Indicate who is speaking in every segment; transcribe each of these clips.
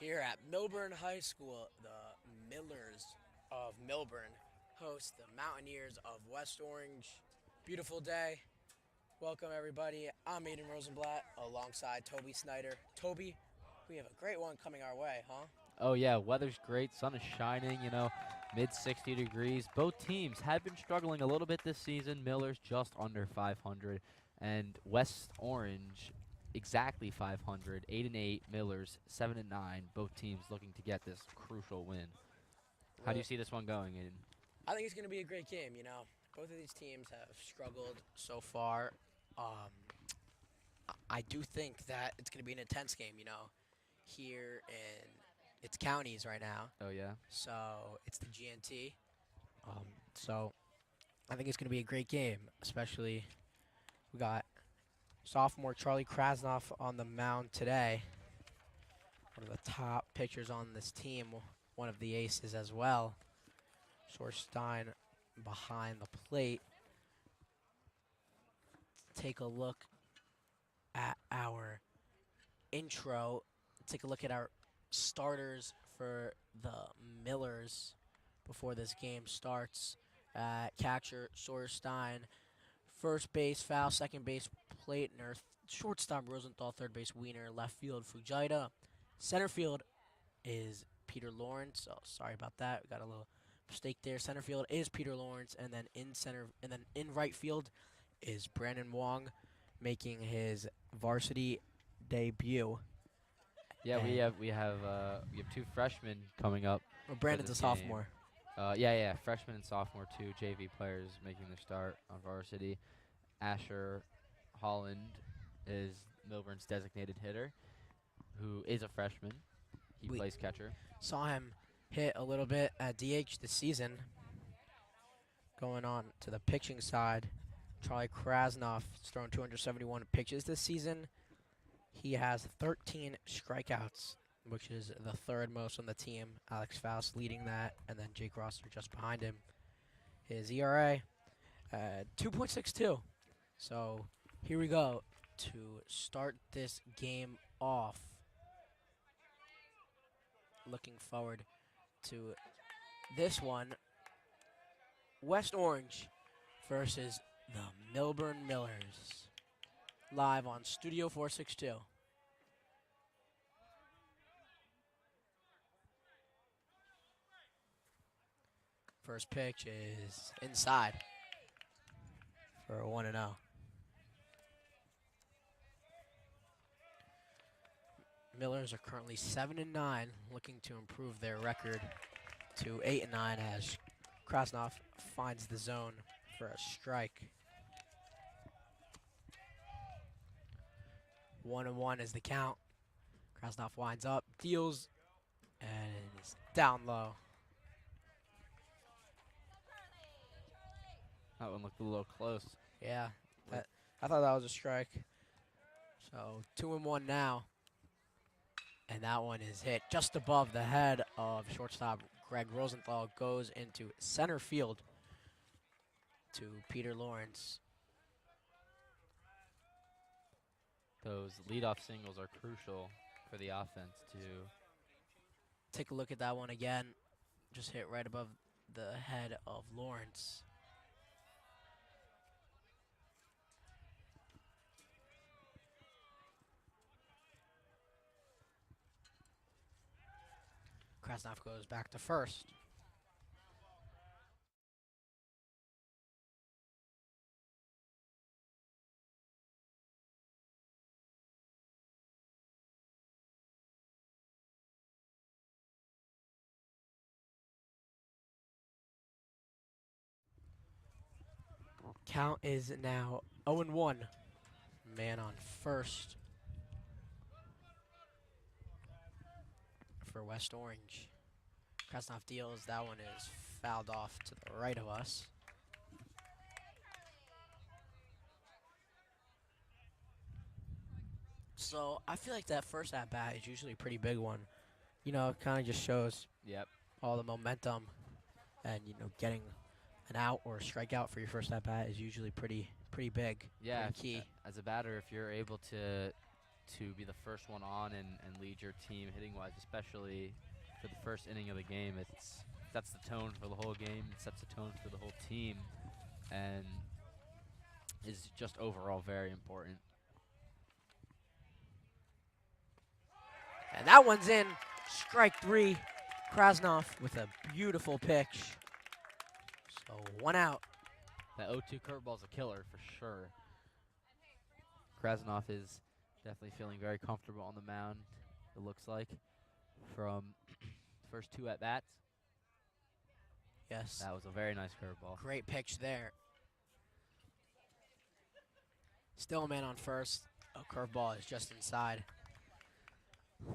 Speaker 1: Here at Millburn High School, the Millers of Millburn host the Mountaineers of West Orange. Beautiful day. Welcome, everybody. I'm Aiden Rosenblatt alongside Toby Snyder. Toby, we have a great one coming our way, huh?
Speaker 2: Oh yeah, weather's great. Sun is shining. Mid 60 degrees. Both teams have been struggling a little bit this season. Miller's just under 500, and West Orange exactly 500. 8-8. Miller's 7-9. Both teams looking to get this crucial win. How do you
Speaker 1: Well,
Speaker 2: see this one going, Aiden?
Speaker 1: I think it's going to be a great game. Both of these teams have struggled so far. Um, I do think that it's going to be an intense game, here in its counties right now.
Speaker 2: Oh yeah.
Speaker 1: So it's the GNT. So I think it's going to be a great game, especially we got sophomore Charlie Krasnoff on the mound today. One of the top pitchers on this team, one of the aces as well. Sorstein behind the plate. Take a look at our intro. Take a look at our starters for the Millers before this game starts. Catcher Sorstein, first base Foul, second base Platner, shortstop Rosenthal, third base Wiener, left field Fujita, center field is Peter Lawrence. Oh, sorry about that. We got a little mistake there. Center field is Peter Lawrence, and then in right field is Brandon Wong, making his varsity debut.
Speaker 2: Yeah, we
Speaker 1: And
Speaker 2: have we have we have two freshmen coming up
Speaker 1: well,
Speaker 2: for
Speaker 1: Brandon's a
Speaker 2: this game.
Speaker 1: sophomore.
Speaker 2: Yeah, freshman and sophomore, two JV players making their start on varsity. Asher Holland is Milburn's designated hitter, who is a freshman. He
Speaker 1: We
Speaker 2: plays catcher.
Speaker 1: saw him hit a little bit at DH this season. Going on to the pitching side, Charlie Krasnoff has thrown 271 pitches this season. He has 13 strikeouts, which is the third most on the team. Alex Faust leading that, and then Jake Rosser just behind him. His ERA, 2.62. So here we go to start this game off. Looking forward to this one. West Orange versus the Millburn Millers. Live on Studio 462. First pitch is inside for a 1-0. Millers are currently 7-9, looking to improve their record to 8-9 as Krasnoff finds the zone for a strike. 1-1 is the count. Krasnoff winds up, deals, and is down low.
Speaker 2: That one looked a little close.
Speaker 1: Yeah, I thought that was a strike. So 2-1 now. And that one is hit just above the head of shortstop Greg Rosenthal. Goes into center field to Peter Lawrence.
Speaker 2: Those leadoff singles are crucial for the offense to.
Speaker 1: Take a look at that one again. Just hit right above the head of Lawrence. Krasnoff goes back to first. Count is now 0-1. Man on first for West Orange. Krasnoff deals. That one is fouled off to the right of us. So I feel like that first at bat is usually a pretty big one. It kind of just shows
Speaker 2: Yep.
Speaker 1: all the momentum, and getting an out or a strikeout for your first at bat is usually pretty big,
Speaker 2: Yeah.
Speaker 1: pretty key.
Speaker 2: As a batter, if you're able to to be the first one on and lead your team hitting-wise, especially for the first inning of the game. It sets the tone for the whole game. It sets the tone for the whole team, and is just overall very important.
Speaker 1: And that one's in. Strike 3. Krasnov with a beautiful pitch. So 1 out.
Speaker 2: That 0-2 curveball's a killer for sure. Krasnov is definitely feeling very comfortable on the mound, it looks like, from first 2 at-bats.
Speaker 1: Yes.
Speaker 2: That was a very nice curveball.
Speaker 1: Great pitch there. Still a man on first. A curveball is just inside.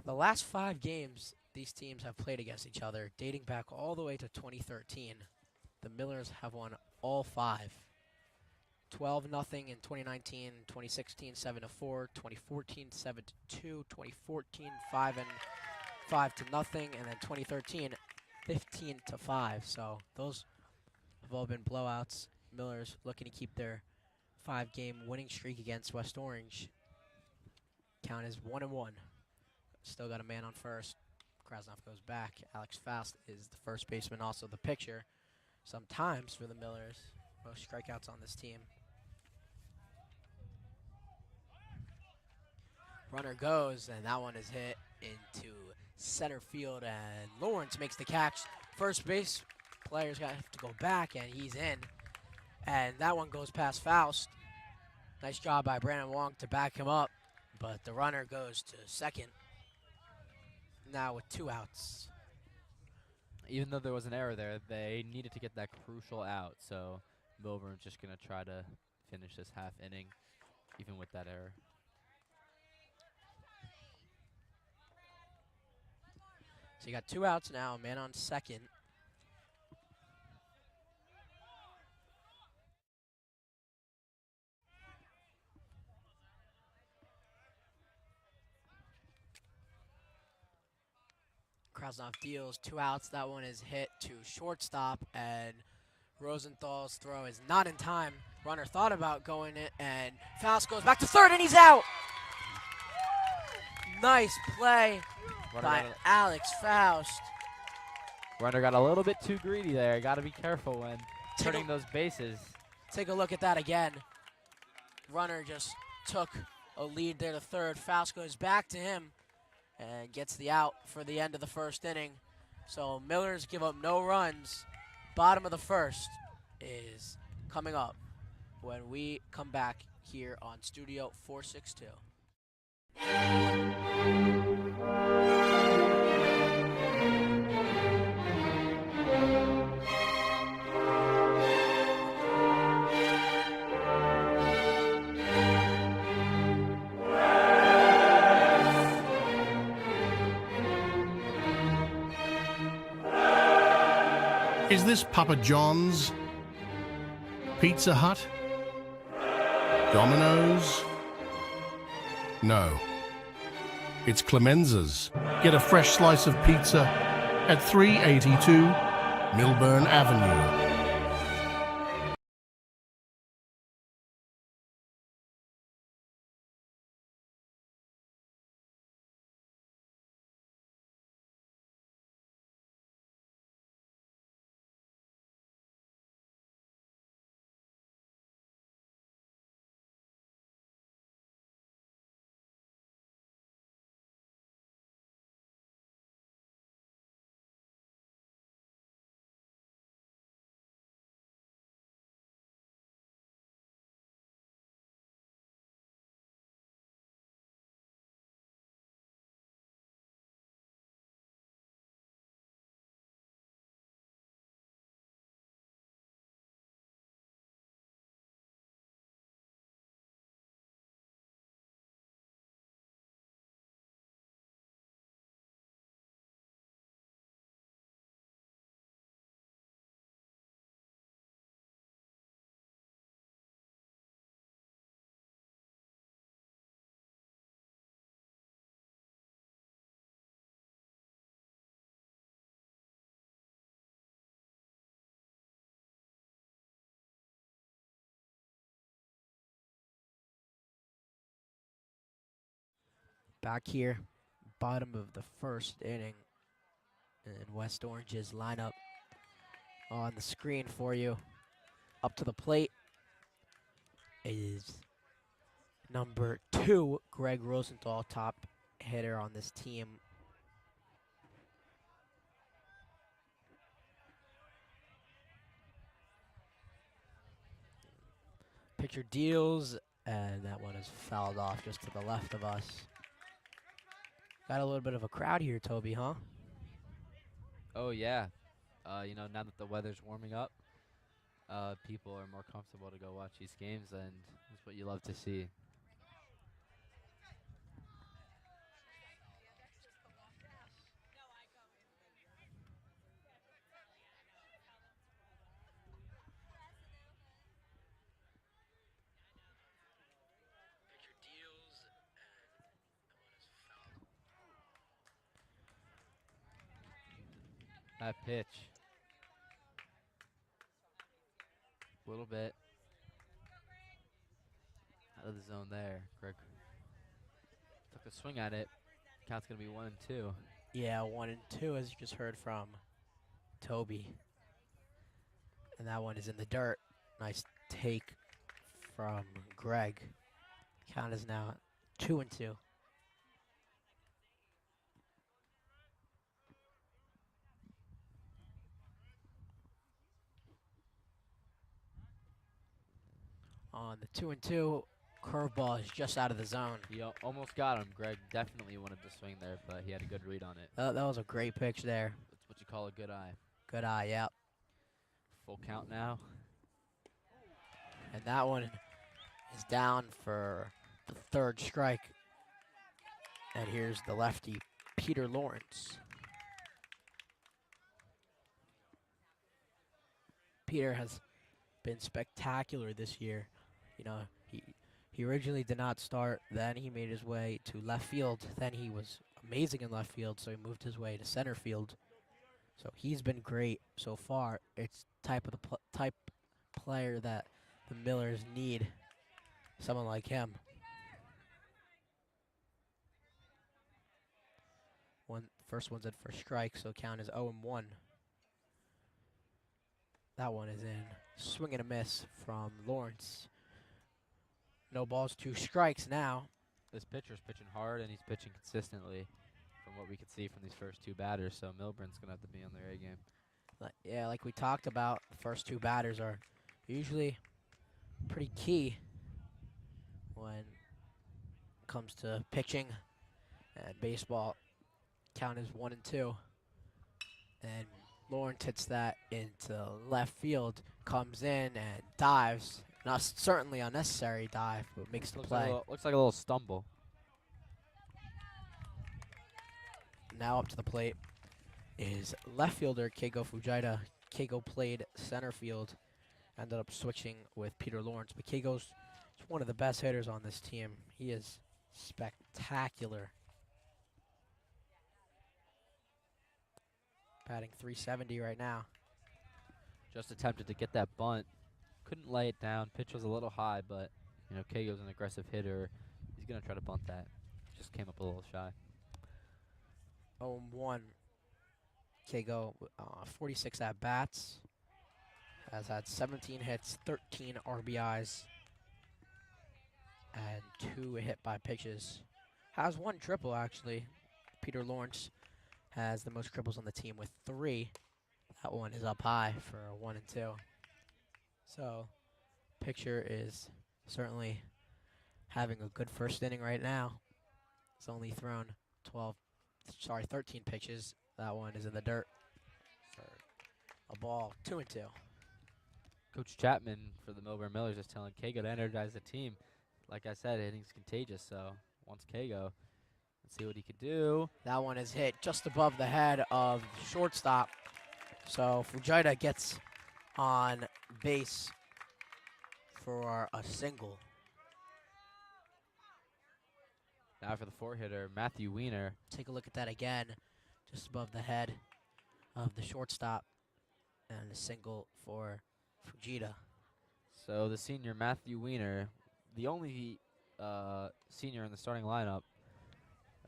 Speaker 1: The last 5 games these teams have played against each other, dating back all the way to 2013. The Millers have won all 5. 12-0 in 2019, 2016 7-4, 2014 7-2, 2014 5-5 to nothing, and then 2013 15-5. So those have all been blowouts. Millers looking to keep their 5-game winning streak against West Orange. Count is 1-1. Still got a man on first. Krasnov goes back. Alex Faust is the first baseman, also the pitcher. Sometimes for the Millers, most strikeouts on this team. Runner goes, and that one is hit into center field, and Lawrence makes the catch. First base players have to go back, and he's in. And that one goes past Faust. Nice job by Brandon Wong to back him up, but the runner goes to second. Now with 2 outs.
Speaker 2: Even though there was an error there, they needed to get that crucial out, so Millburn's just going to try to finish this half inning, even with that error.
Speaker 1: So you got 2 outs now, man on second. Krasnov deals 2 outs. That one is hit to shortstop, and Rosenthal's throw is not in time. Runner thought about going it, and Faust goes back to third, and he's out. Nice play by Alex Faust.
Speaker 2: Runner got a little bit too greedy there. Got to be careful when turning those bases.
Speaker 1: Take a look at that again. Runner just took a lead there to third. Faust goes back to him and gets the out for the end of the first inning. So Millers give up no runs. Bottom of the first is coming up when we come back here on Studio 462.
Speaker 3: Is this Papa John's? Pizza Hut? Domino's? No. It's Clemenza's. Get a fresh slice of pizza at 382 Millburn Avenue.
Speaker 1: Back here, bottom of the first inning, and West Orange's lineup on the screen for you. Up to the plate is number 2, Greg Rosenthal, top hitter on this team. Pitcher deals, and that one is fouled off just to the left of us. Got a little bit of a crowd here, Toby, huh?
Speaker 2: Oh, yeah. Now that the weather's warming up, people are more comfortable to go watch these games, and that's what you love to see. That pitch. A little bit out of the zone there. Greg took a swing at it. Count's going to be 1-2.
Speaker 1: Yeah, 1-2, as you just heard from Toby. And that one is in the dirt. Nice take from Greg. Count is now 2-2. On the 2-2, curveball is just out of the zone.
Speaker 2: He almost got him. Greg definitely wanted to swing there, but he had a good read on it.
Speaker 1: That was a great pitch there.
Speaker 2: That's what you call a good eye.
Speaker 1: Good eye, yep.
Speaker 2: Full count now.
Speaker 1: And that one is down for the third strike. And here's the lefty, Peter Lawrence. Peter has been spectacular this year. You know, he originally did not start, then he made his way to left field, then he was amazing in left field, so he moved his way to center field. So he's been great so far. It's type player that the Millers need, someone like him. First one's in for strike, so count is 0-1. That one is in. Swing and a miss from Lawrence. No balls, 2 strikes now.
Speaker 2: This pitcher's pitching hard, and he's pitching consistently from what we could see from these first 2 batters, so Millburn's going to have to be on their A game.
Speaker 1: Yeah, like we talked about, the first 2 batters are usually pretty key when it comes to pitching and baseball. Count is 1-2. And Lawrence hits that into left field, comes in and dives. Not certainly unnecessary dive, but makes the play.
Speaker 2: Looks like a little stumble.
Speaker 1: Now up to the plate is left fielder Keigo Fujita. Keigo played center field, ended up switching with Peter Lawrence. But Keigo's one of the best hitters on this team. He is spectacular. Batting .370 right now.
Speaker 2: Just attempted to get that bunt. Couldn't lay it down. Pitch was a little high, but Keigo's an aggressive hitter. He's going to try to bunt that. Just came up a little shy.
Speaker 1: 0-1. Keigo, 46 at-bats. Has had 17 hits, 13 RBIs, and 2 hit-by pitches. Has 1 triple, actually. Peter Lawrence has the most triples on the team with 3. That one is up high for 1-2. So, pitcher is certainly having a good first inning right now. It's only thrown 13 pitches. That one is in the dirt for a ball. 2-2.
Speaker 2: Coach Chapman for the Millburn Millers is telling Keigo to energize the team. Like I said, hitting's contagious, so once Keigo, let's see what he could do.
Speaker 1: That one is hit just above the head of the shortstop. So Fujita gets on base for a single.
Speaker 2: Now for the 4-hitter, Matthew Weiner.
Speaker 1: Take a look at that again, just above the head of the shortstop, and a single for Fujita.
Speaker 2: So the senior Matthew Weiner, the only senior in the starting lineup,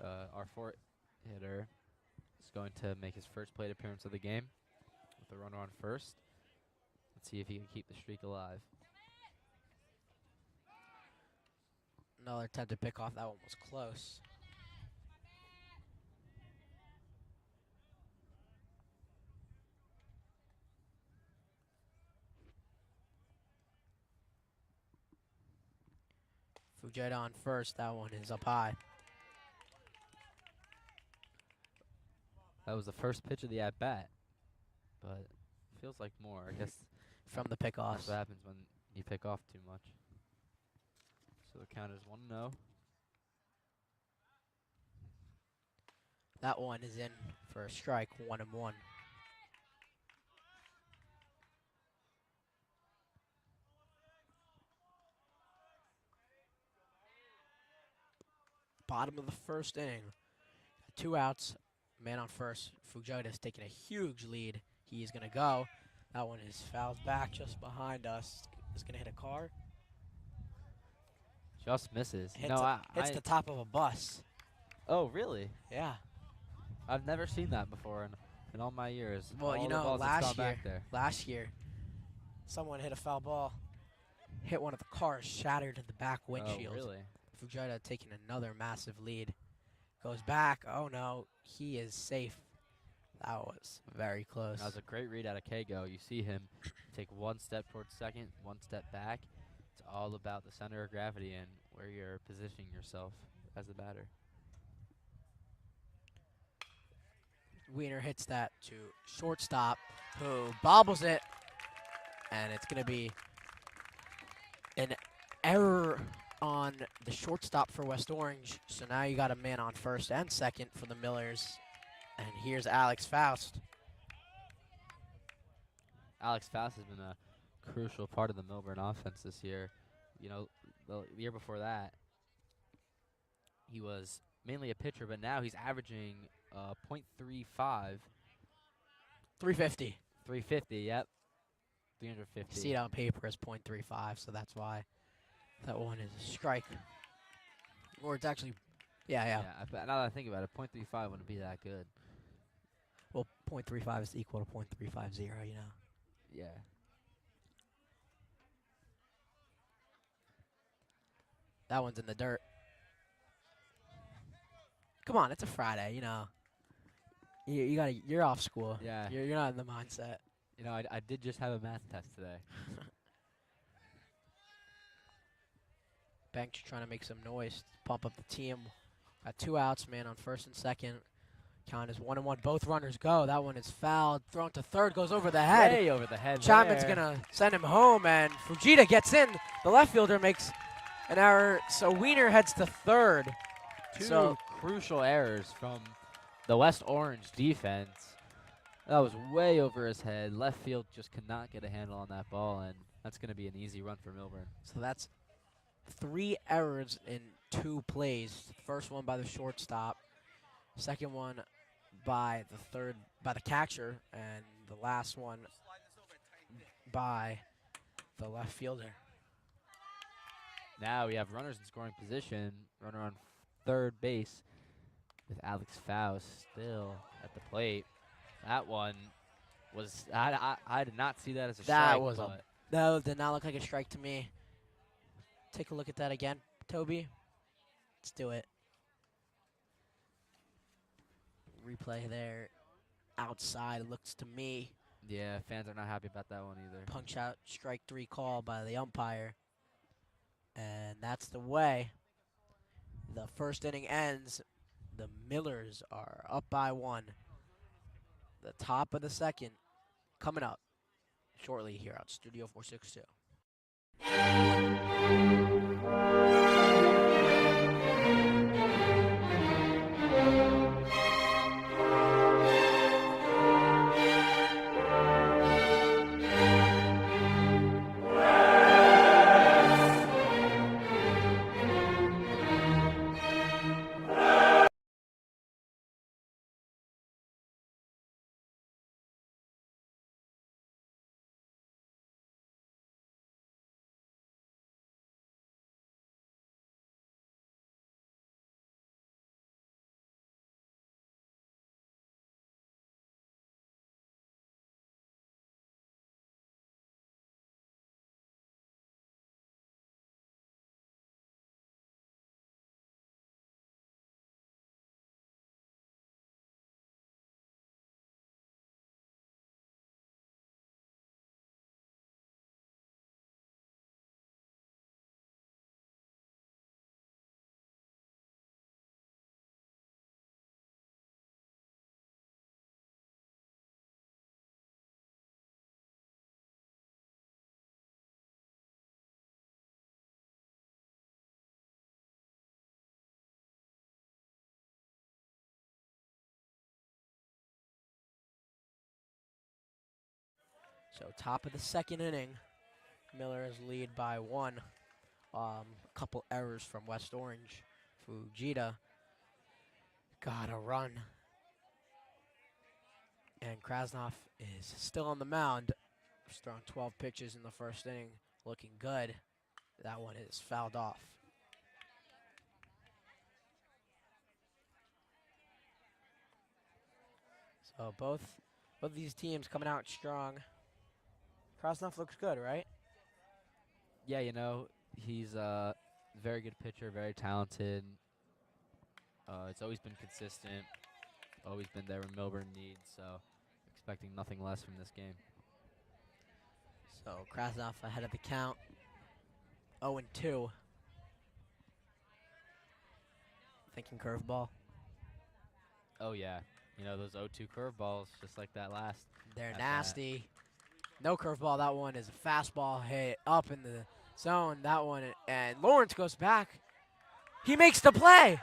Speaker 2: our fourth hitter, is going to make his first plate appearance of the game with a runner on first. Let's see if he can keep the streak alive.
Speaker 1: Another attempt to pick off. That one was close. Fujita on first. That one is up high.
Speaker 2: That was the first pitch of the at-bat, but feels like more. I guess
Speaker 1: From the
Speaker 2: that's
Speaker 1: pickoffs.
Speaker 2: what happens when you pick off too much. So the count is 1-0.
Speaker 1: That one is in for a strike, 1-1. Bottom of the first inning. 2 outs, man on first. Fujita's taking a huge lead. He is going to go. That one is fouled back just behind us. Is going to hit a car.
Speaker 2: Just misses.
Speaker 1: Hits,
Speaker 2: No,
Speaker 1: hits the top of a bus.
Speaker 2: Oh, really?
Speaker 1: Yeah.
Speaker 2: I've never seen that before in all my years.
Speaker 1: Well,
Speaker 2: all
Speaker 1: you
Speaker 2: the
Speaker 1: know,
Speaker 2: balls that's gone
Speaker 1: last year,
Speaker 2: back there.
Speaker 1: someone hit a foul ball, hit one of the cars, shattered in the back windshield.
Speaker 2: Oh, really?
Speaker 1: Fujita taking another massive lead. Goes back. Oh, no. He is safe. That was very close.
Speaker 2: That was a great read out of Kago. You see him take one step towards second, one step back. It's all about the center of gravity and where you're positioning yourself as a batter.
Speaker 1: Wiener hits that to shortstop, who bobbles it, and it's going to be an error on the shortstop for West Orange. So now you got a man on first and second for the Millers. And here's Alex Faust.
Speaker 2: Alex Faust has been a crucial part of the Millburn offense this year. You know, the year before that, he was mainly a pitcher, but now he's averaging .35.
Speaker 1: 350.
Speaker 2: 350, yep. 350.
Speaker 1: You see it on paper as .35, so that's why that one is a strike. Or it's actually, yeah.
Speaker 2: But now that I think about it, .35 wouldn't be that good.
Speaker 1: Well, .35 is equal to .350, you know.
Speaker 2: Yeah.
Speaker 1: That one's in the dirt. Come on, it's a Friday, you know. You're off school.
Speaker 2: Yeah.
Speaker 1: You're not in the mindset.
Speaker 2: You know, I did just have a math test today.
Speaker 1: Banks trying to make some noise, pump up the team. Got 2 outs, man on first and second. Count is 1-1. Both runners go. That one is fouled. Thrown to third, goes over the head.
Speaker 2: Way over the head.
Speaker 1: Chapman's
Speaker 2: there.
Speaker 1: going to send him home, and Fujita gets in. The left fielder makes an error, so Wiener heads to third.
Speaker 2: Two crucial errors from the West Orange defense. That was way over his head. Left field just could not get a handle on that ball, and that's going to be an easy run for Millburn.
Speaker 1: So that's 3 errors in 2 plays. First one by the shortstop. Second one by the catcher, and the last one by the left fielder.
Speaker 2: Now we have runners in scoring position. Runner on third base with Alex Faust still at the plate. That one was I did not see that as a strike.
Speaker 1: No, did not look like a strike to me. Take a look at that again, Toby. Let's do it. Replay there. Outside looks to me.
Speaker 2: Yeah, fans are not happy about that one either.
Speaker 1: Punch out strike 3 call by the umpire. And that's the way the first inning ends. The Millers are up by 1. The top of the second coming up shortly here on Studio 462. So top of the second inning, Millers lead by 1. A couple errors from West Orange. Fujita got a run. And Krasnov is still on the mound. He's thrown 12 pitches in the first inning, looking good. That one is fouled off. So both these teams coming out strong. Krasnov looks good, right?
Speaker 2: Yeah, you know, he's a very good pitcher, very talented. It's always been consistent, always been there when Millburn needs, so expecting nothing less from this game.
Speaker 1: So Krasnov ahead of the count. 0-2. Thinking curveball.
Speaker 2: Oh, yeah. You know, those 0-2 curveballs, just like that last.
Speaker 1: They're
Speaker 2: at bat.
Speaker 1: nasty. No curveball. That one is a fastball hit up in the zone. That one, and Lawrence goes back. He makes the play.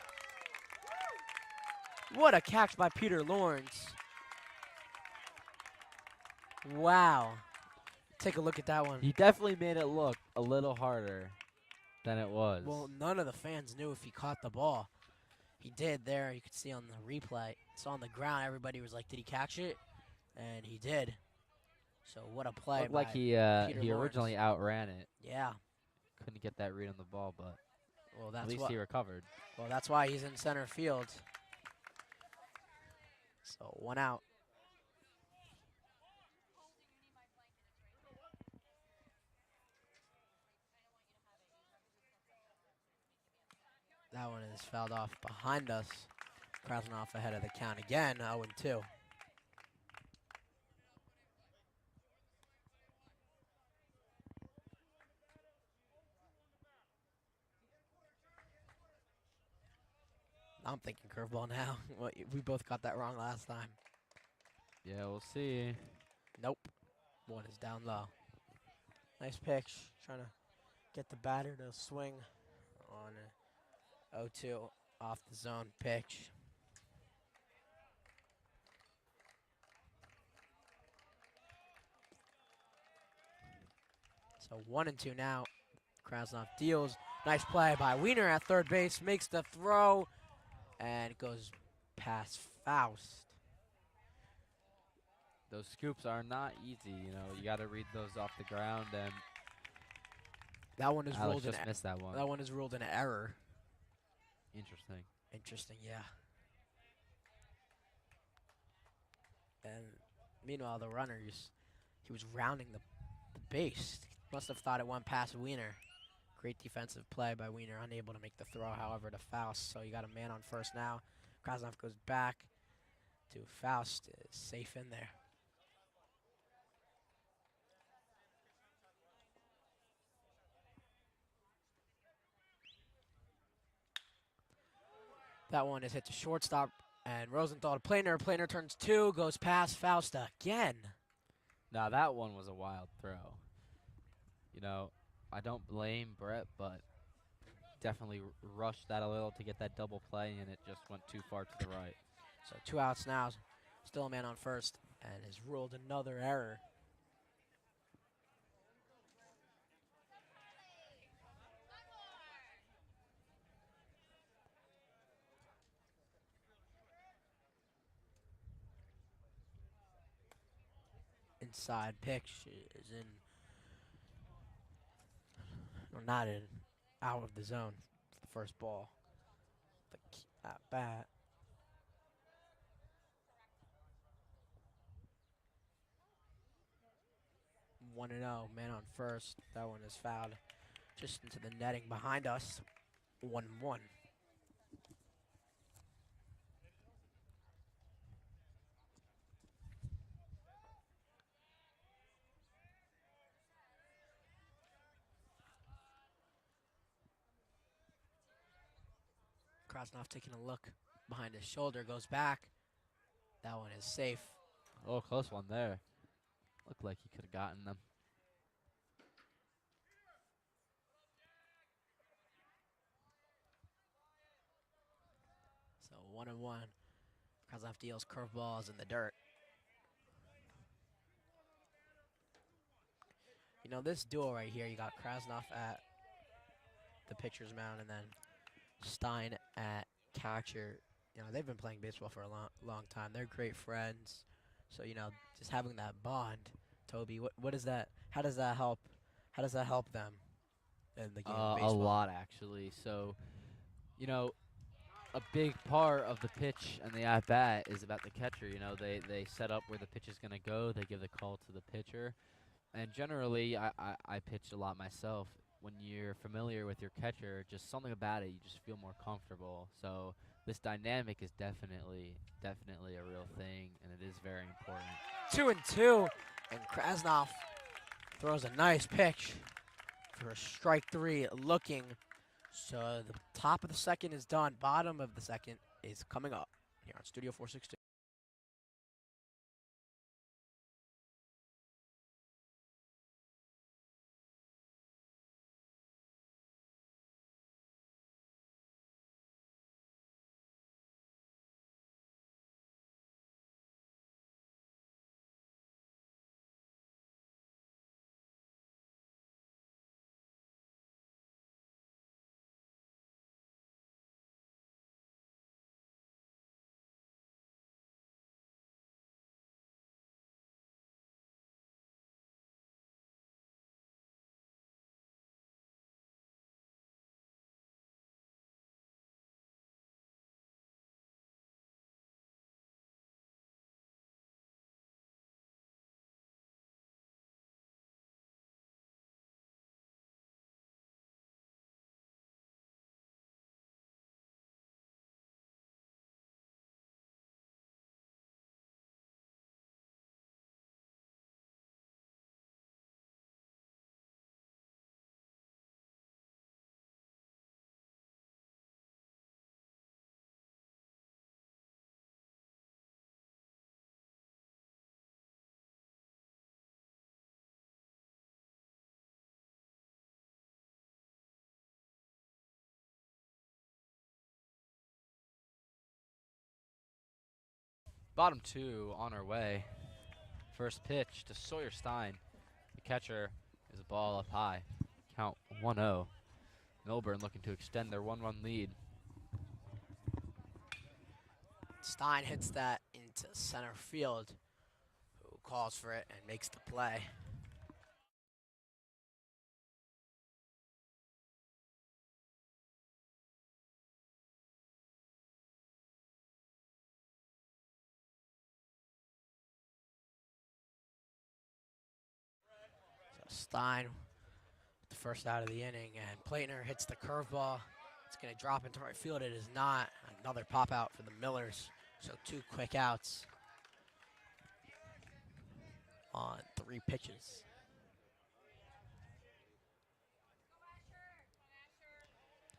Speaker 1: What a catch by Peter Lawrence. Wow. Take a look at that one.
Speaker 2: He definitely made it look a little harder than it was.
Speaker 1: Well, none of the fans knew if he caught the ball. He did there. You could see on the replay. It's on the ground. Everybody was like, did he catch it? And he did. So what a play
Speaker 2: Looked
Speaker 1: by
Speaker 2: like he
Speaker 1: Lawrence.
Speaker 2: originally outran it.
Speaker 1: Yeah.
Speaker 2: Couldn't get that read on the ball, but
Speaker 1: Well,
Speaker 2: at
Speaker 1: that's
Speaker 2: least
Speaker 1: what.
Speaker 2: he recovered.
Speaker 1: Well, that's why he's in center field. So 1 out. That one is fouled off behind us. Krasnov ahead of the count again, 0-2. I'm thinking curveball now. We both got that wrong last time.
Speaker 2: Yeah, we'll see.
Speaker 1: Nope. One is down low. Nice pitch. Trying to get the batter to swing on a 0-2 off the zone pitch. So 1-2 now. Krasnov deals. Nice play by Wiener at third base. Makes the throw. And it goes past Faust.
Speaker 2: Those scoops are not easy. You know, you got to read those off the ground, and
Speaker 1: That one is
Speaker 2: Alex
Speaker 1: ruled
Speaker 2: just
Speaker 1: an
Speaker 2: missed that one.
Speaker 1: That one is ruled an error.
Speaker 2: Interesting.
Speaker 1: Interesting, yeah. And meanwhile, the runner he was rounding the base. Must have thought it went past Wiener. Great defensive play by Wiener, unable to make the throw, however, to Faust. So you got a man on first now. Krasnov goes back to Faust. Is safe in there. That one is hit to shortstop, and Rosenthal to Planer. Planer turns 2, goes past Faust again.
Speaker 2: Now, that one was a wild throw. You know, I don't blame Brett, but definitely rushed that a little to get that double play, and it just went too far to the right.
Speaker 1: So 2 outs now. Still a man on first, and is ruled another error. Inside pitch is in, or not in, out of the zone. It's the first ball. At bat. One and 0, man on first. That one is fouled just into the netting behind us. 1-1. Krasnov taking a look behind his shoulder, goes back. That one is safe.
Speaker 2: Oh, close one there. Looked like he could have gotten them.
Speaker 1: So 1-1. Krasnov deals curveballs in the dirt. You know, this duo right here, you got Krasnov at the pitcher's mound and then Stein at catcher. You know, they've been playing baseball for a long time. They're great friends. So, you know, just having that bond, Toby, what is that? How does that help? How does that help them in the game of
Speaker 2: A
Speaker 1: baseball?
Speaker 2: lot, actually. So, you know, a big part of the pitch and the at bat is about the catcher. You know, they set up where the pitch is going to go. They give the call to the pitcher. And generally, I pitch a lot myself. When you're familiar with your catcher, just something about it, you just feel more comfortable. So this dynamic is definitely a real thing, and it is very important.
Speaker 1: 2-2, and Krasnov throws a nice pitch for a strike three looking. So the top of the second is done. Bottom of the second is coming up here on Studio 462.
Speaker 2: Bottom two on our way. First pitch to Sawyer Stein. The catcher is a ball up high. Count 1-0. Millburn looking to extend their 1-1 lead.
Speaker 1: Stein hits that into center field, who calls for it and makes the play. So Stein, the first out of the inning, and Platner hits the curveball. It's going to drop into right field. It is not. Another pop out for the Millers. So 2 quick outs on 3 pitches.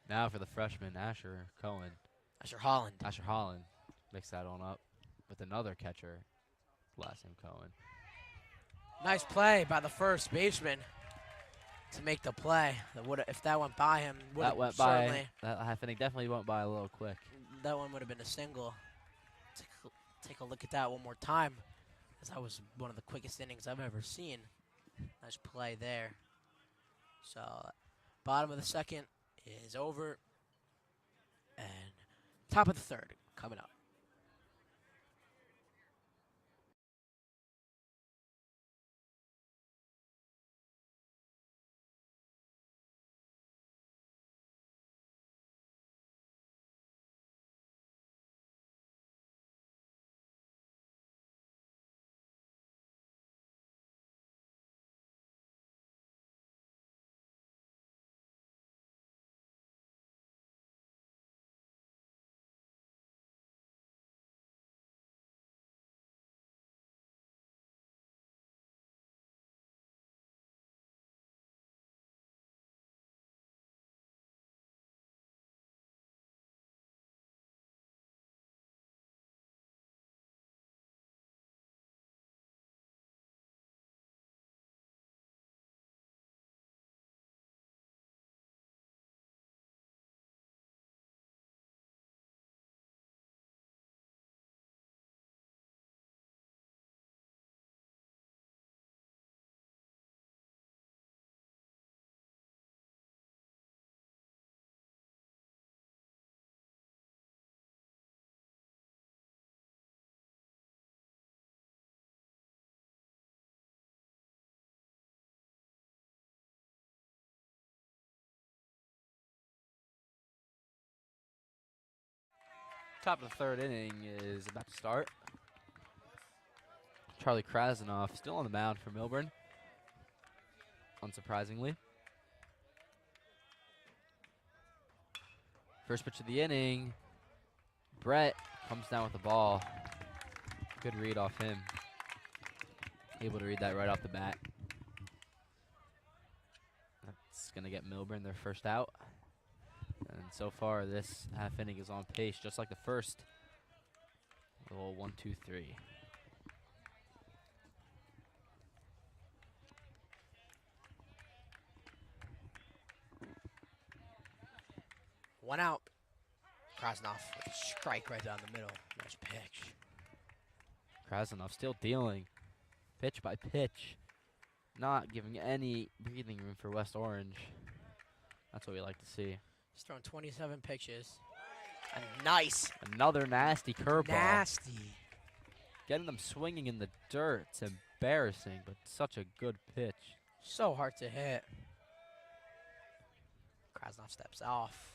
Speaker 2: Now for the freshman, Asher Cohen.
Speaker 1: Asher Holland.
Speaker 2: Asher Holland mix that on up with another catcher, last name Cohen.
Speaker 1: Nice play by the first baseman to make the play. If that went by him,
Speaker 2: That went by. That I think definitely went by a little quick.
Speaker 1: that one would have been a single. Take a look at that one more time, as that was one of the quickest innings I've ever seen. Nice play there. So, bottom of the second is over, and top of the third coming up.
Speaker 2: Top of the third inning is about to start. Charlie Krasnoff still on the mound for Millburn, unsurprisingly. First pitch of the inning, Brett comes down with the ball. Good read off him. Able to read that right off the bat. That's going to get Millburn their first out. And so far, this half inning is on pace, just like the first. A little 1, 2, 3.
Speaker 1: One out. Krasnoff with a strike right down the middle. Nice pitch.
Speaker 2: Krasnoff still dealing pitch by pitch, not giving any breathing room for West Orange. That's what we like to see.
Speaker 1: He's thrown 27 pitches. And nice.
Speaker 2: Another nasty curveball.
Speaker 1: Nasty.
Speaker 2: Getting them swinging in the dirt. It's embarrassing, but such a good pitch.
Speaker 1: So hard to hit. Krasnoff steps off.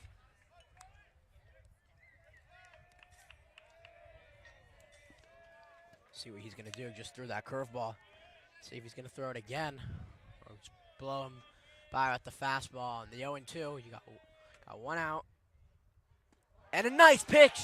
Speaker 1: See what he's going to do. Just threw that curveball. See if he's going to throw it again. Or just blow him by with the fastball. And the 0-2, you got one out. And a nice pitch.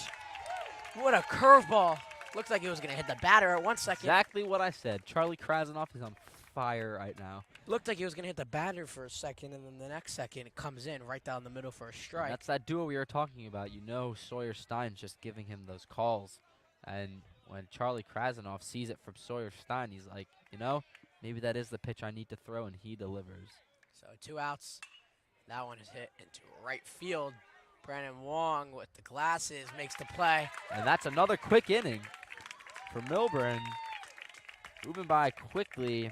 Speaker 1: What a curveball. Looks like it was going to hit the batter at 1 second.
Speaker 2: Exactly what I said. Charlie Krasnoff is on fire right now.
Speaker 1: Looked like he was going to hit the batter for a second, and then the next second it comes in right down the middle for a strike.
Speaker 2: That's that duo we were talking about. You know Sawyer Stein's just giving him those calls. And when Charlie Krasnoff sees it from Sawyer Stein, he's like, you know, maybe that is the pitch I need to throw, and he delivers.
Speaker 1: So 2 outs. That one is hit into right field. Brandon Wong with the glasses makes the play.
Speaker 2: And that's another quick inning for Millburn. Moving by quickly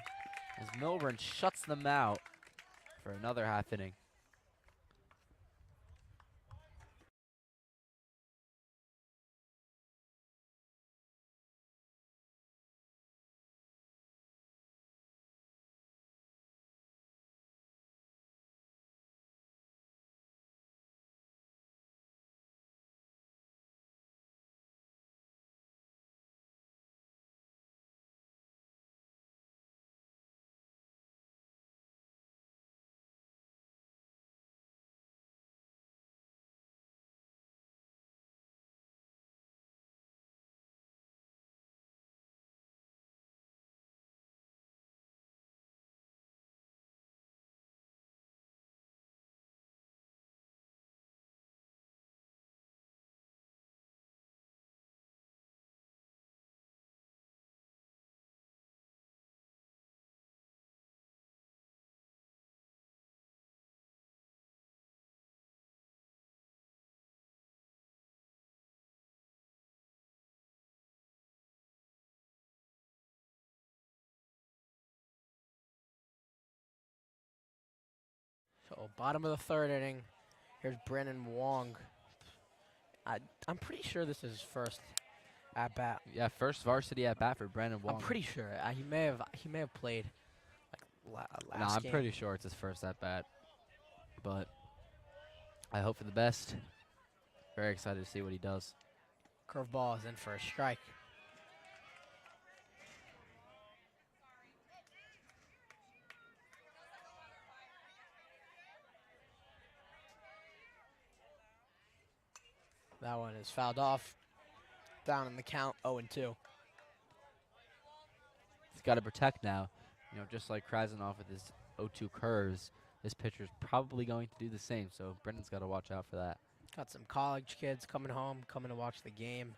Speaker 2: as Millburn shuts them out for another half inning.
Speaker 1: So bottom of the third inning. Here's Brandon Wong. I'm pretty sure this is his first at bat.
Speaker 2: Yeah, first varsity at bat for Brandon Wong.
Speaker 1: I'm pretty sure he may have played like last
Speaker 2: No, I'm
Speaker 1: game.
Speaker 2: pretty sure it's his first at bat. But I hope for the best. Very excited to see what he does.
Speaker 1: Curveball is in for a strike. That one is fouled off. Down in the count, 0-2.
Speaker 2: He's got to protect now. You know, just like Krasnoff with his 0-2 curves, this pitcher's probably going to do the same. So Brendan's got to watch out for that.
Speaker 1: Got some college kids coming home, coming to watch the game.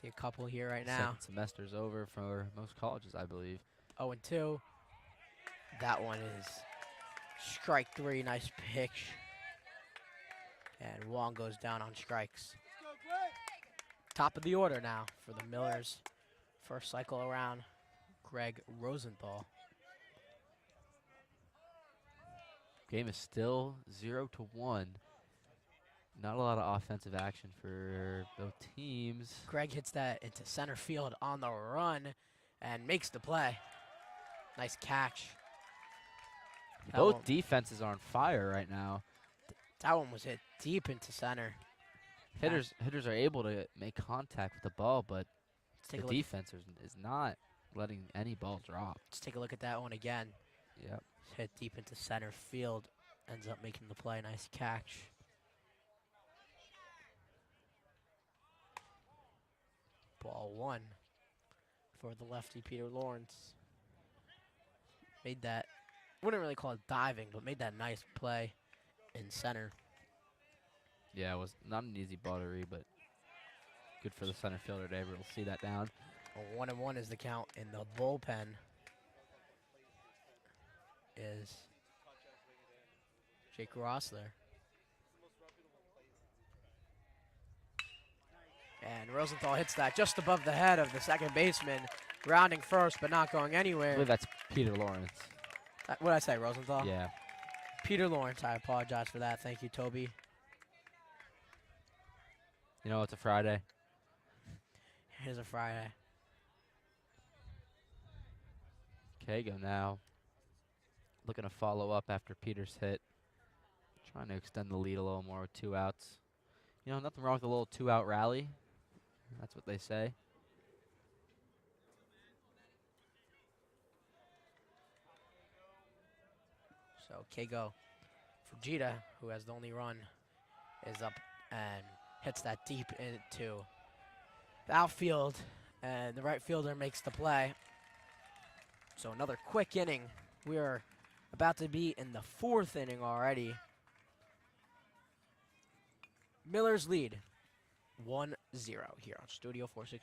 Speaker 1: See a couple here right now.
Speaker 2: Second semester's over for most colleges, I believe.
Speaker 1: 0-2. That one is strike 3. Nice pitch. And Wong goes down on strikes. Top of the order now for the Millers. First cycle around, Greg Rosenthal.
Speaker 2: Game is still 0-1. Not a lot of offensive action for both teams.
Speaker 1: Greg hits that into center field on the run and makes the play. Nice catch.
Speaker 2: Both defenses are on fire right now.
Speaker 1: That one was hit deep into center.
Speaker 2: Hitters are able to make contact with the ball, but
Speaker 1: Let's
Speaker 2: the
Speaker 1: take a look.
Speaker 2: defense is not letting any ball drop.
Speaker 1: Let's take a look at that one again.
Speaker 2: Yep.
Speaker 1: Hit deep into center field. Ends up making the play. Nice catch. Ball one for the lefty Peter Lawrence. Made that, wouldn't really call it diving, but made that nice play in center.
Speaker 2: Yeah, it was not an easy ball to read, but good for the center fielder to be able to see that down.
Speaker 1: A 1-1 is the count in the bullpen. Is Jake Rossler. And Rosenthal hits that just above the head of the second baseman, rounding first but not going
Speaker 2: I
Speaker 1: anywhere.
Speaker 2: believe that's Peter Lawrence.
Speaker 1: What did I say, Rosenthal?
Speaker 2: Yeah.
Speaker 1: Peter Lawrence, I apologize for that. Thank you, Toby.
Speaker 2: You know, it's a Friday.
Speaker 1: Here's a Friday.
Speaker 2: Kago now looking to follow up after Peter's hit. Trying to extend the lead a little more with 2 outs. You know, nothing wrong with a little 2-out rally. That's what they say.
Speaker 1: So Kago Fujita, who has the only run, is up and hits that deep into the outfield, and the right fielder makes the play. So another quick inning. We are about to be in the 4th inning already. Miller's lead, 1-0 here on Studio 460.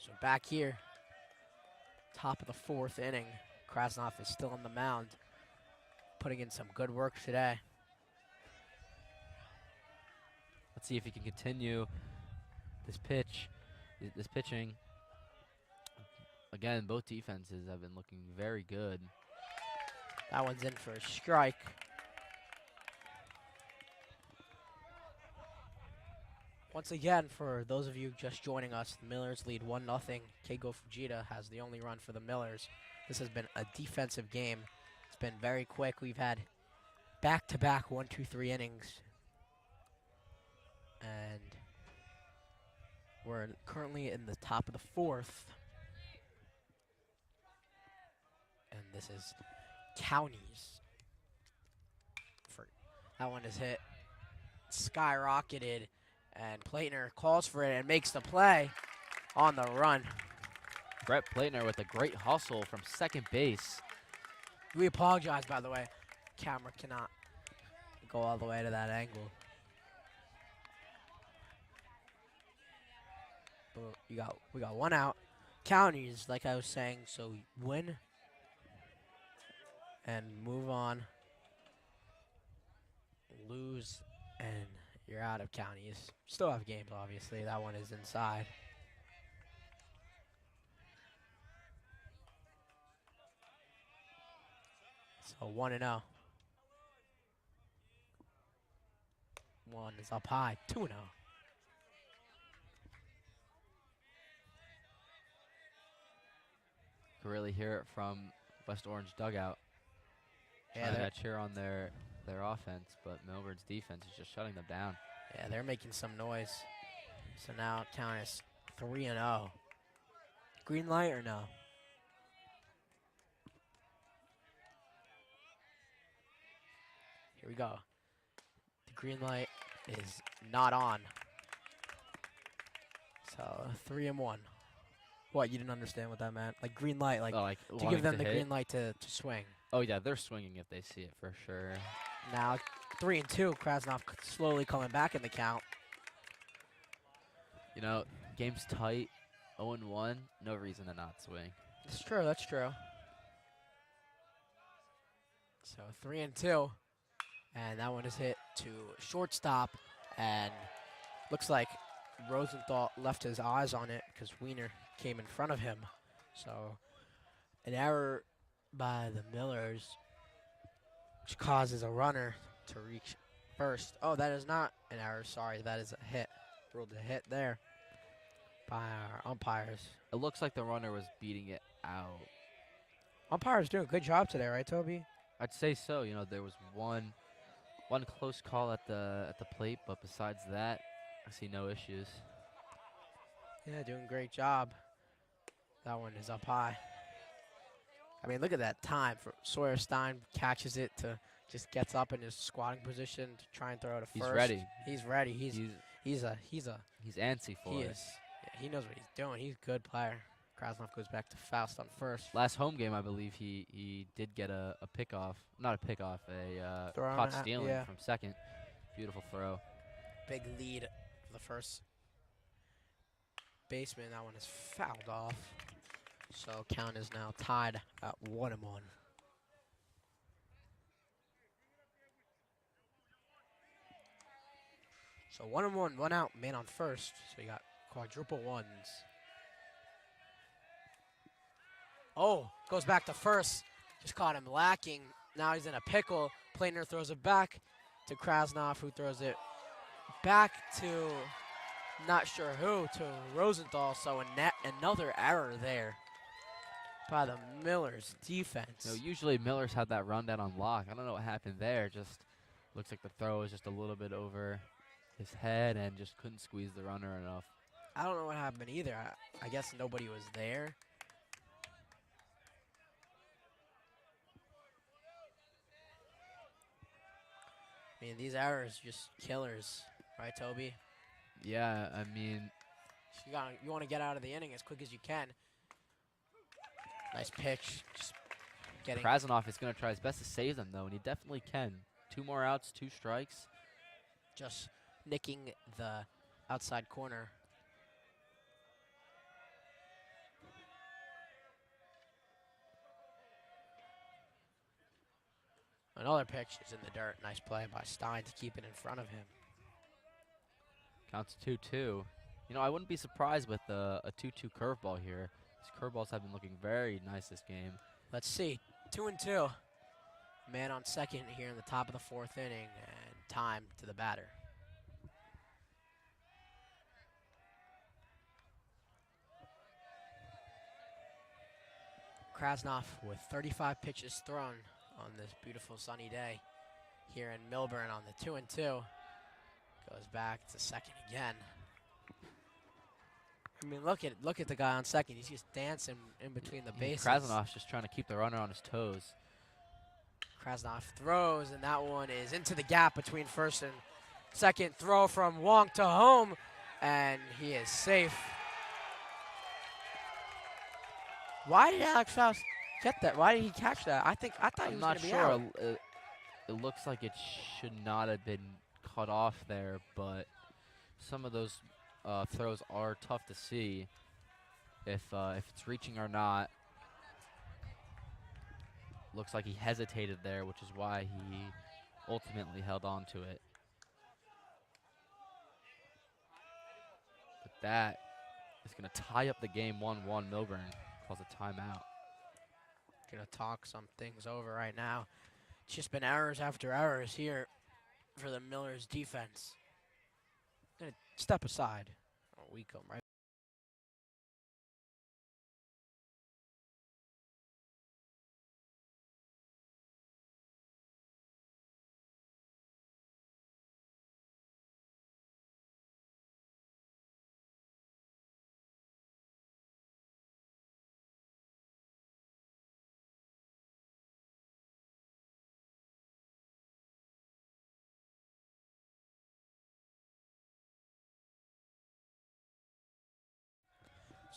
Speaker 1: So back here, top of the 4th inning. Krasnov is still on the mound, putting in some good work today.
Speaker 2: Let's see if he can continue this pitching. Again, both defenses have been looking very good.
Speaker 1: That one's in for a strike. Once again, for those of you just joining us, the Millers lead 1-0. Keigo Fujita has the only run for the Millers. This has been a defensive game. It's been very quick. We've had back-to-back 1, 2, 3 innings. And we're currently in the top of the 4th. And this is Counties. That one is hit, skyrocketed, and Platner calls for it and makes the play on the run.
Speaker 2: Brett Platner with a great hustle from second base.
Speaker 1: We apologize, by the way. Camera cannot go all the way to that angle. But we got 1 out. Counties, like I was saying, so win and move on. Lose and you're out of counties. Still have games, obviously. That one is inside. So 1-0. 1 is up high. 2-0.
Speaker 2: Could really hear it from West Orange dugout.
Speaker 1: Yeah,
Speaker 2: Trying to cheer on their offense, but Millburn's defense is just shutting them down.
Speaker 1: Yeah, they're making some noise. So now count is 3-0. Green light or no? Here we go. The green light is not on. So 3-1. What, you didn't understand what that meant? Like green light, like
Speaker 2: Oh, like
Speaker 1: to
Speaker 2: wanting
Speaker 1: give them
Speaker 2: to
Speaker 1: the
Speaker 2: hit.
Speaker 1: green light to swing.
Speaker 2: Oh yeah, they're swinging if they see it for sure.
Speaker 1: Now 3-2. Krasnov slowly coming back in the count.
Speaker 2: You know, game's tight. 0-1. No reason to not swing.
Speaker 1: That's true. That's true. So 3-2, and that one is hit to shortstop, and looks like Rosenthal left his eyes on it because Wiener came in front of him. So an error by the Millers, which causes a runner to reach first. Oh, that is not an error. Sorry, that is a hit. Ruled a hit there by our umpires.
Speaker 2: It looks like the runner was beating it out.
Speaker 1: Umpires doing a good job today, right, Toby?
Speaker 2: I'd say so. You know, there was one close call at the plate, but besides that, I see no issues.
Speaker 1: Yeah, doing a great job. That one is up high. I mean, look at that time. For Sawyer Stein catches it to just gets up in his squatting position to try and throw it to
Speaker 2: He's
Speaker 1: first.
Speaker 2: ready.
Speaker 1: He's ready. He's
Speaker 2: He's antsy for
Speaker 1: he
Speaker 2: it.
Speaker 1: is. Yeah, he knows what he's doing. He's a good player. Krasnov goes back to Faust on first.
Speaker 2: Last home game, I believe he did get a pickoff. Not a pickoff, a
Speaker 1: Throw
Speaker 2: caught
Speaker 1: him out,
Speaker 2: stealing
Speaker 1: yeah.
Speaker 2: from second. Beautiful throw.
Speaker 1: Big lead for the first baseman. That one is fouled off. So count is now tied at 1-1. So 1-1, 1 out, man on first. So you got quadruple ones. Oh, goes back to first. Just caught him lacking. Now he's in a pickle. Planer throws it back to Krasnov, who throws it back to not sure who, to Rosenthal. So another error there by the Millers defense.
Speaker 2: You know, usually Miller's had that rundown on lock. I don't know what happened there. Just looks like the throw was just a little bit over his head and just couldn't squeeze the runner enough.
Speaker 1: I don't know what happened either. I guess nobody was there. I mean, these errors just killers, right, Toby?
Speaker 2: Yeah, I mean,
Speaker 1: You want to get out of the inning as quick as you can. Nice pitch. Just getting.
Speaker 2: Krasnov is going to try his best to save them, though, and he definitely can. 2 more outs, 2 strikes.
Speaker 1: Just nicking the outside corner. Another pitch is in the dirt. Nice play by Stein to keep it in front of him.
Speaker 2: Counts 2-2. You know, I wouldn't be surprised with a 2-2 curveball here. These curveballs have been looking very nice this game.
Speaker 1: Let's see. 2-2. Man on second here in the top of the 4th inning, and time to the batter. Krasnov with 35 pitches thrown on this beautiful sunny day here in Millburn on the 2-2. Goes back to second again. I mean, look at the guy on second. He's just dancing in between the bases.
Speaker 2: Krasnov's just trying to keep the runner on his toes.
Speaker 1: Krasnov throws, and that one is into the gap between first and second. Throw from Wong to home, and he is safe. Why did Alex Faust get that? Why did he catch that? I thought he was going to be out.
Speaker 2: I'm not sure. It looks like it should not have been cut off there, but some of those throws are tough to see if it's reaching or not. Looks like he hesitated there, which is why he ultimately held on to it. But that is going to tie up the game 1-1. Millburn calls a timeout.
Speaker 1: Gonna talk some things over right now. It's just been errors after errors here for the Millers defense. Gonna step aside. Oh, we come right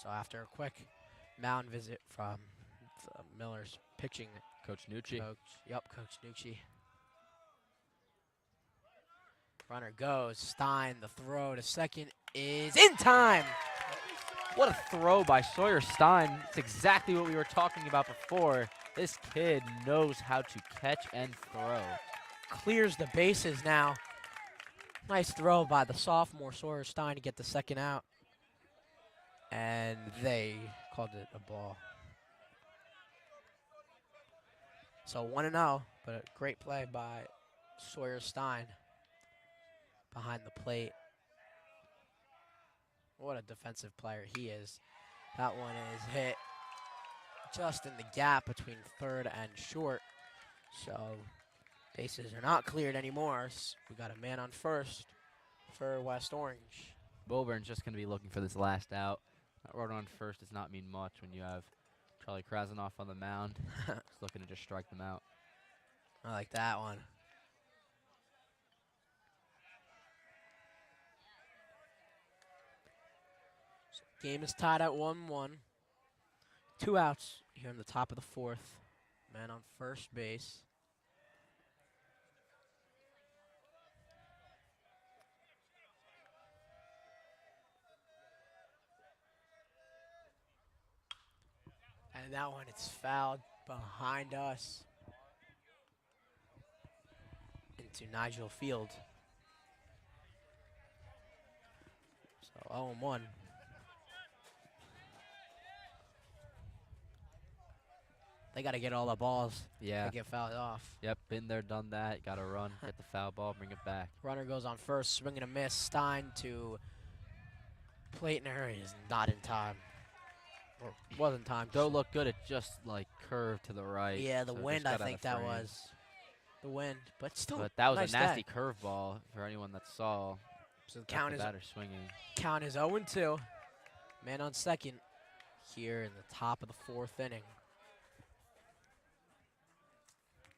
Speaker 1: So after a quick mound visit from the Millers pitching
Speaker 2: Coach Nucci.
Speaker 1: Coach Nucci. Runner goes. Stein, the throw to second is in time.
Speaker 2: What a throw by Sawyer Stein. It's exactly what we were talking about before. This kid knows how to catch and throw.
Speaker 1: Clears the bases now. Nice throw by the sophomore Sawyer Stein to get the second out. And they called it a ball. So 1-0, but a great play by Sawyer Stein behind the plate. What a defensive player he is. That one is hit just in the gap between third and short. So bases are not cleared anymore. We got a man on first for West Orange.
Speaker 2: Millburn's just going to be looking for this last out. That runner on first does not mean much when you have Charlie Krasanoff on the mound. He's looking to just strike them out.
Speaker 1: I like that one. So game is tied at 1-1. 2 outs here in the top of the fourth. Man on first base. And that one, it's fouled behind us into Nigel Field. So 0-1. They got to get all the balls
Speaker 2: Yeah.
Speaker 1: to get fouled off.
Speaker 2: Yep, been there, done that. Got to run, get the foul ball, bring it back.
Speaker 1: Runner goes on first, swing and a miss. Stein to Plaitner is not in time. Or wasn't time.
Speaker 2: Throw looked good. It just like curved to the right.
Speaker 1: Yeah, the
Speaker 2: so it
Speaker 1: wind,
Speaker 2: just got
Speaker 1: I
Speaker 2: out of
Speaker 1: think that
Speaker 2: frame.
Speaker 1: was. The wind, but still.
Speaker 2: But that was
Speaker 1: nice
Speaker 2: a nasty
Speaker 1: deck.
Speaker 2: curveball for anyone that saw.
Speaker 1: So the
Speaker 2: Got
Speaker 1: count
Speaker 2: the
Speaker 1: is
Speaker 2: batter swinging.
Speaker 1: count is 0-2. Man on second here in the top of the fourth inning.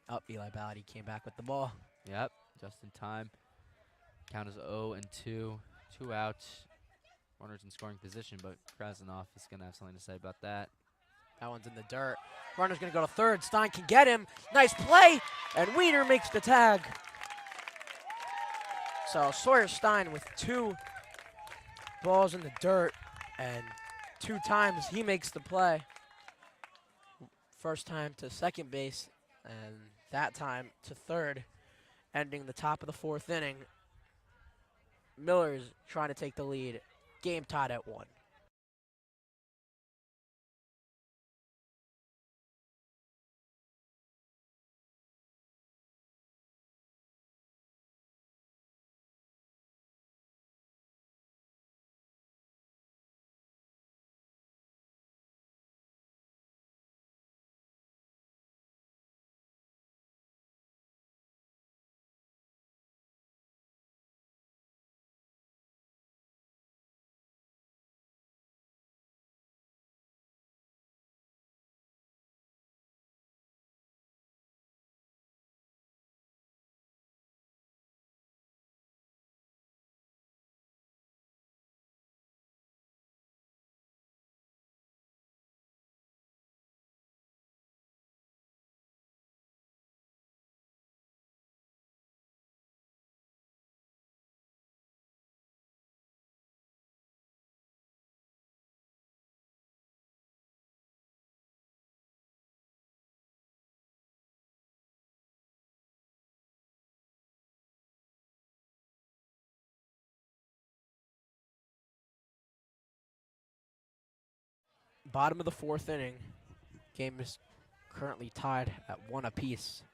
Speaker 1: Up, Eli Ballady came back with the ball.
Speaker 2: Yep, just in time. Count is 0-2. 2 outs. Runners in scoring position, but Krasanoff is going to have something to say about that.
Speaker 1: That one's in the dirt. Runner's going to go to third. Stein can get him. Nice play. And Wiener makes the tag. So Sawyer Stein with 2 balls in the dirt. And 2 times he makes the play. First time to second base. And that time to third. Ending the top of the fourth inning. Miller's trying to take the lead. Game tied at 1. Bottom of the fourth inning. Game is currently tied at 1 apiece.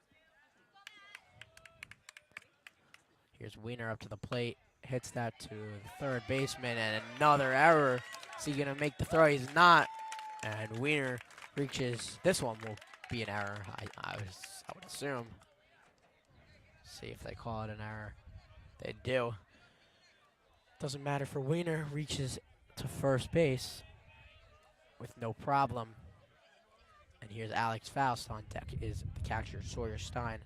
Speaker 1: Here's Wiener up to the plate. Hits that to the third baseman, and another error. Is he going to make the throw? He's not. And Wiener reaches. This one will be an error, I would assume. See if they call it an error. They do. Doesn't matter for Wiener. Reaches to first base with no problem. And here's Alex Faust on deck is the catcher, Sawyer Stein.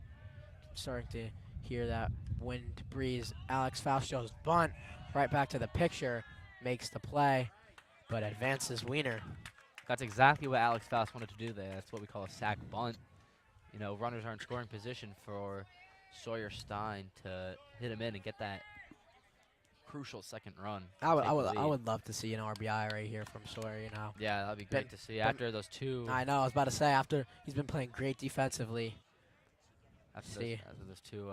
Speaker 1: Starting to hear that wind breeze. Alex Faust shows bunt right back to the picture, makes the play. but advances Wiener.
Speaker 2: That's exactly what Alex Faust wanted to do there. That's what we call a sack bunt. You know, runners are in scoring position for Sawyer Stein to hit him in and get that crucial second run.
Speaker 1: I would love to see an RBI right here from Sawyer. You know,
Speaker 2: Yeah, that'd be great to see after those two.
Speaker 1: I know. I was about to say after he's been playing great defensively.
Speaker 2: After
Speaker 1: See,
Speaker 2: those two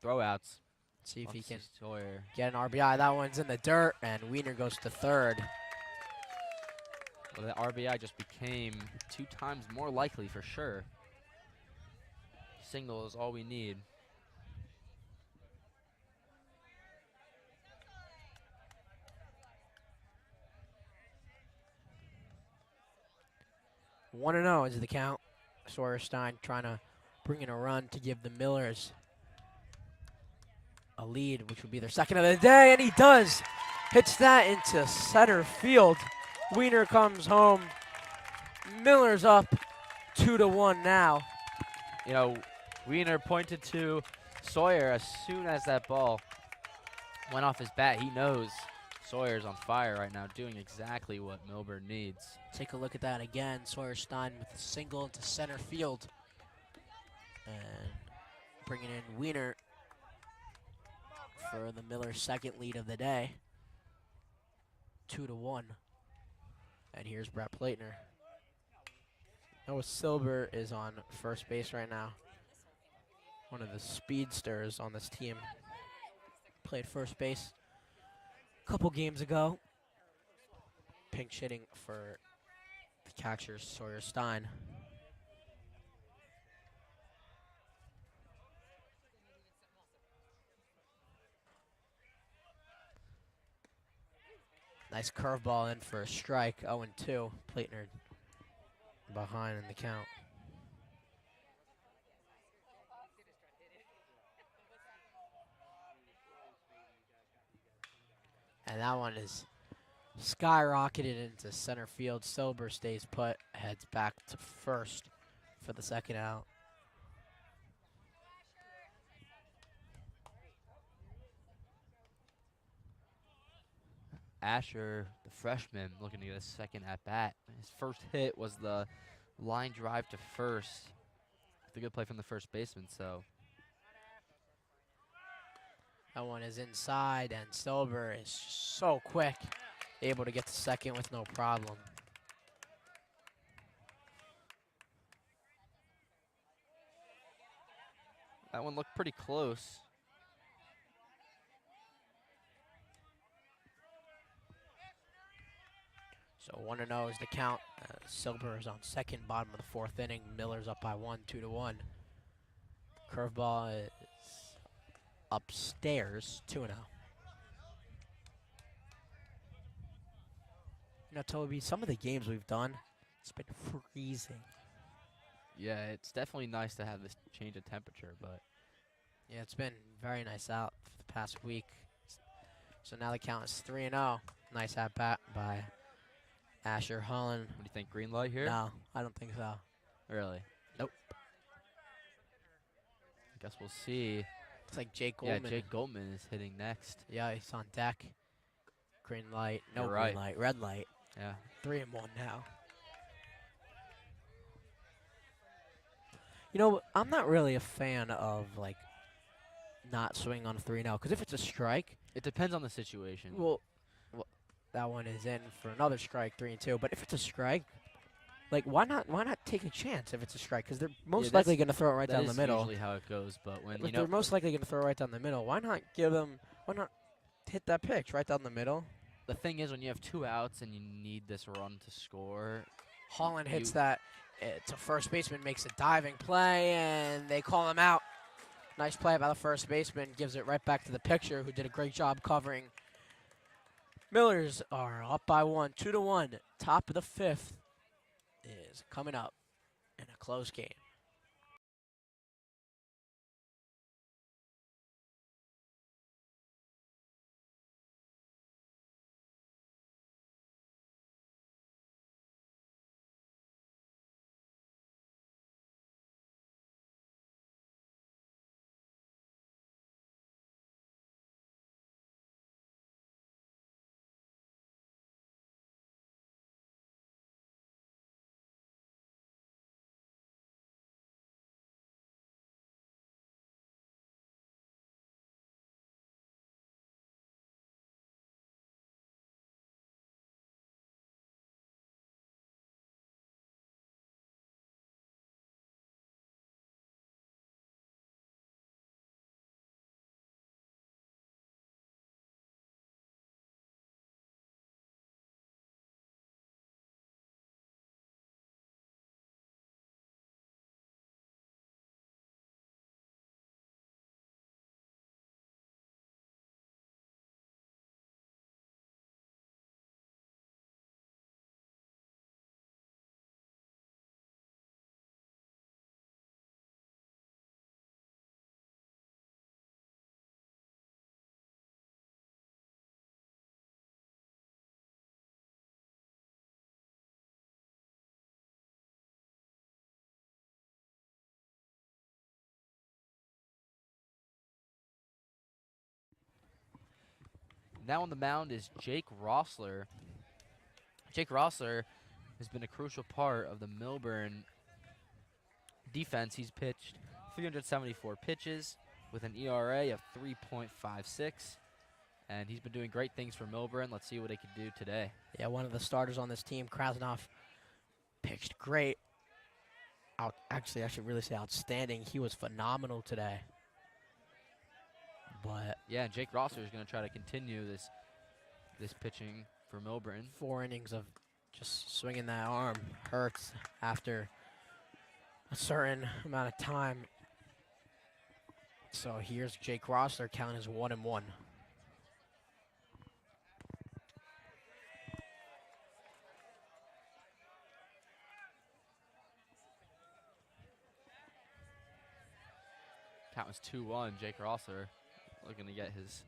Speaker 2: throwouts.
Speaker 1: see if he can
Speaker 2: Sawyer.
Speaker 1: get an RBI. That one's in the dirt, and Wiener goes to third.
Speaker 2: Well, the RBI just became 2 times more likely for sure. Single is all we need.
Speaker 1: One and 0 is the count. Sawyer Stein trying to bring in a run to give the Millers a lead, which would be their second of the day, and he does. Hits that into center field. Wiener comes home. Miller's up 2-1 now.
Speaker 2: You know, Wiener pointed to Sawyer as soon as that ball went off his bat. He knows Sawyer's on fire right now, doing exactly what Millburn needs.
Speaker 1: Take a look at that again. Sawyer Stein with a single into center field. And bringing in Wiener for the Millers' second lead of the day. 2-1. And here's Brett Platner. Noah Silber is on first base right now. One of the speedsters on this team. Played first base a couple games ago. Pinch hitting for the catcher, Sawyer Stein. Nice curveball in for a strike. 0-2. Platner behind in the count. And that one is skyrocketed into center field. Silber stays put, heads back to first for the second out.
Speaker 2: Asher, the freshman, looking to get a second at bat. His first hit was the line drive to first. It's a good play from the first baseman, so.
Speaker 1: That one is inside, and Silber is so quick, able to get to second with no problem.
Speaker 2: That one looked pretty close.
Speaker 1: So 1-0 is the count. Silber is on second, bottom of the fourth inning. Miller's up by 1, 2-1. Curveball is upstairs, 2-0. You know, Toby, some of the games we've done, it's been freezing.
Speaker 2: Yeah, it's definitely nice to have this change of temperature, but.
Speaker 1: Yeah, it's been very nice out for the past week. So now the count is 3-0. Nice at bat by Asher Holland.
Speaker 2: What do you think, green light here?
Speaker 1: No, I don't think so.
Speaker 2: Really?
Speaker 1: Nope.
Speaker 2: I guess we'll see.
Speaker 1: Looks like Jake Goldman.
Speaker 2: Yeah, Jake Goldman is hitting next.
Speaker 1: Yeah, he's on deck. Green light. No
Speaker 2: You're
Speaker 1: green
Speaker 2: right.
Speaker 1: light. Red light.
Speaker 2: Yeah.
Speaker 1: 3-1 now. You know, I'm not really a fan of, like, not swinging on a 3-0. Because if it's a strike.
Speaker 2: It depends on the situation.
Speaker 1: Well, that one is in for another strike, 3-2. But if it's a strike, like, why not take a chance if it's a strike? Because they're most likely going to throw it right down the middle.
Speaker 2: That's usually how it goes. But when
Speaker 1: If they're most likely going to throw it right down the middle, why not hit that pitch right down the middle?
Speaker 2: The thing is, when you have 2 outs and you need this run to score.
Speaker 1: Holland hits that to first baseman, makes a diving play, and they call him out. Nice play by the first baseman, gives it right back to the pitcher, who did a great job covering. Millers are up by 1, 2-1. Top of the 5th is coming up in a close game.
Speaker 2: Now on the mound is Jake Rossler. Jake Rossler has been a crucial part of the Millburn defense. He's pitched 374 pitches with an ERA of 3.56, and he's been doing great things for Millburn. Let's see what he can do today.
Speaker 1: Yeah, one of the starters on this team, Krasnov, pitched great. Actually, I should really say outstanding. He was phenomenal today. But
Speaker 2: Yeah, and Jake Rossler is going to try to continue this pitching for Millburn.
Speaker 1: 4 innings of just swinging that arm hurts after a certain amount of time. So here's Jake Rossler, count is 1-1.
Speaker 2: Count is 2-1. Jake Rossler looking to get his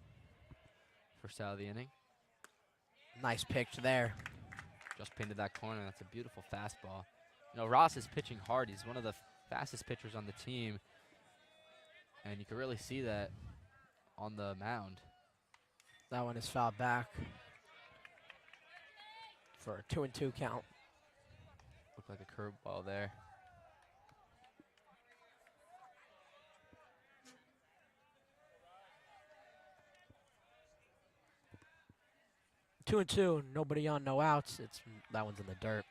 Speaker 2: first out of the inning.
Speaker 1: Nice pitch there.
Speaker 2: Just painted that corner. That's a beautiful fastball. You know, Ross is pitching hard. He's one of the fastest pitchers on the team, and you can really see that on the mound.
Speaker 1: That one is fouled back for a 2-2 count.
Speaker 2: Looked like a curveball there.
Speaker 1: Two and two, nobody on, no outs. That one's in the dirt.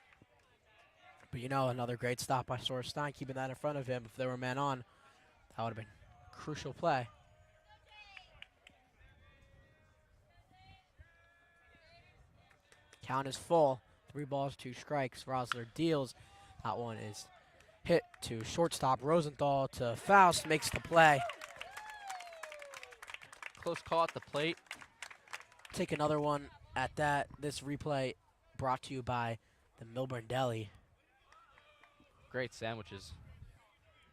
Speaker 1: But you know, another great stop by Sorstein, keeping that in front of him. If there were men on, that would have been a crucial play. Count is full. 3 balls, 2 strikes. Rosler deals. That one is hit to shortstop. Rosenthal to Faust, makes the play.
Speaker 2: Close call at the plate.
Speaker 1: Take another one at that. This replay brought to you by the Millburn Deli.
Speaker 2: Great sandwiches.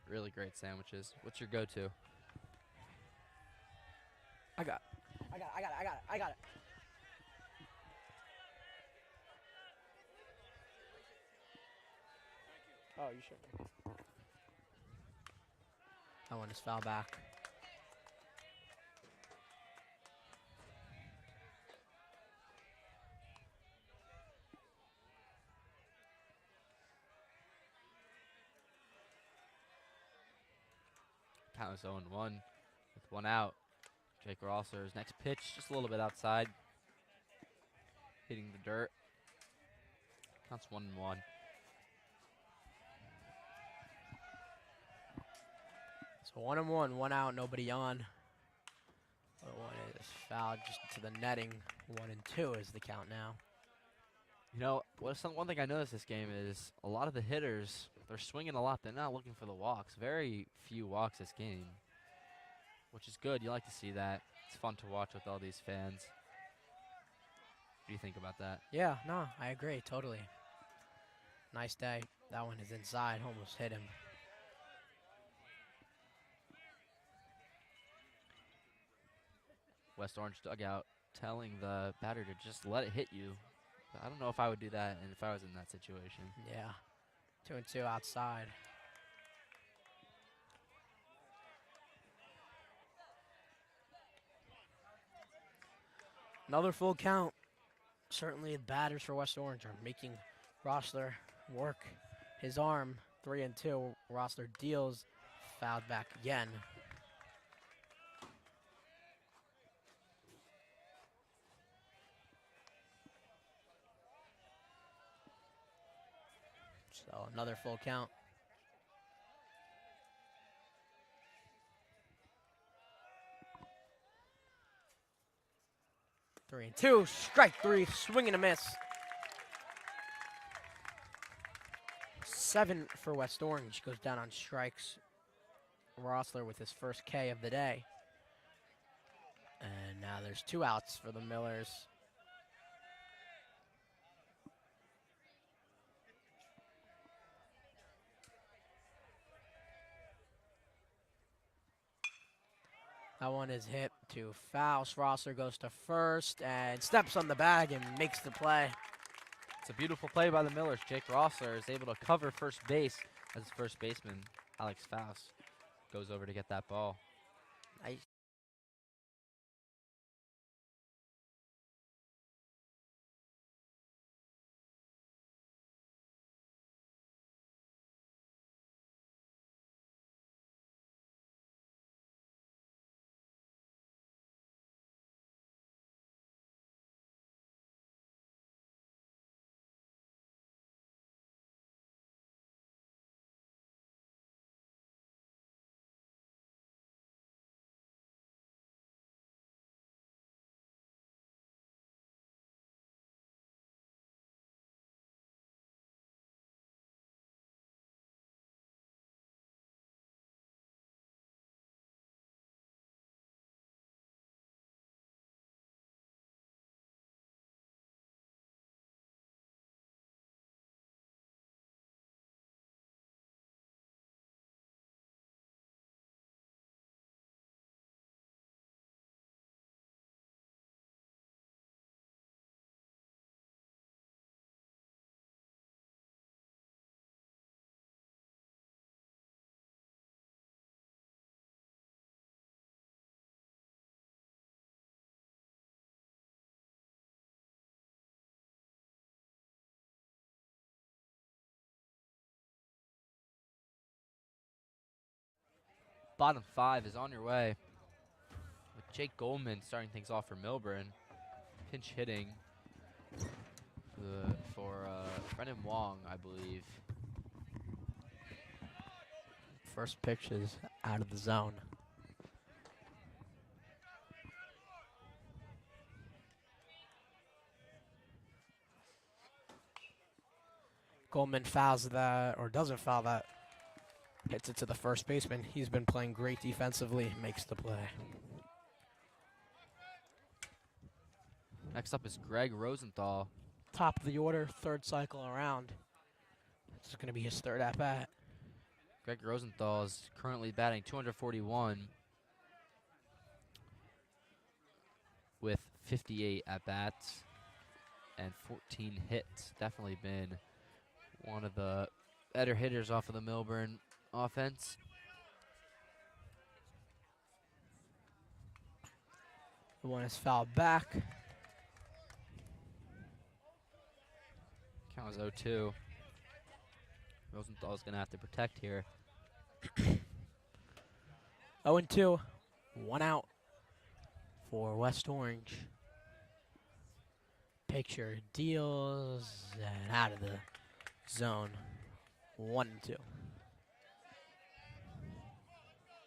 Speaker 2: Really great sandwiches. What's your go-to?
Speaker 1: I got it. Oh, you should. That one is foul back.
Speaker 2: Count is 0-1 with 1 out. Jake Rossler's next pitch, just a little bit outside. Hitting the dirt. Counts 1-1.
Speaker 1: So 1-1, 1 out, nobody on. Other one is fouled just to the netting. 1-2 is the count now.
Speaker 2: You know, one thing I noticed this game is a lot of the hitters, they're swinging a lot. They're not looking for the walks. Very few walks this game, which is good. You like to see that. It's fun to watch with all these fans. What do you think about that?
Speaker 1: Yeah, no, I agree, totally. Nice day. That one is inside, almost hit him.
Speaker 2: West Orange dugout telling the batter to just let it hit you. But I don't know if I would do that and if I was in that situation.
Speaker 1: Yeah, 2-2 outside. Another full count. Certainly the batters for West Orange are making Rossler work his arm. 3-2. Rossler deals. Fouled back again. So another full count. Three and two, strike 3, swing and a miss. 7 for West Orange, goes down on strikes. Rossler with his first K of the day. And now there's 2 outs for the Millers. That one is hit to Faust. Rossler goes to first and steps on the bag and makes the play.
Speaker 2: It's a beautiful play by the Millers. Jake Rossler is able to cover first base as his first baseman, Alex Faust, goes over to get that ball.
Speaker 1: Nice.
Speaker 2: bottom 5 is on your way, with Jake Goldman starting things off for Millburn. Pinch hitting for Brennan Wong, I believe.
Speaker 1: First pitch is out of the zone. Goldman fouls that, or doesn't foul that. Hits it to the first baseman. He's been playing great defensively, makes the play.
Speaker 2: Next up is Greg Rosenthal.
Speaker 1: Top of the order, third cycle around. This is going to be his third at-bat.
Speaker 2: Greg Rosenthal is currently batting 241 with 58 at-bats and 14 hits. Definitely been one of the better hitters off of the Millburn offense.
Speaker 1: The one is fouled back.
Speaker 2: Count is 0-2. Rosenthal's going to have to protect here.
Speaker 1: 0-2. 1 out for West Orange. Picture deals and out of the zone. 1-2.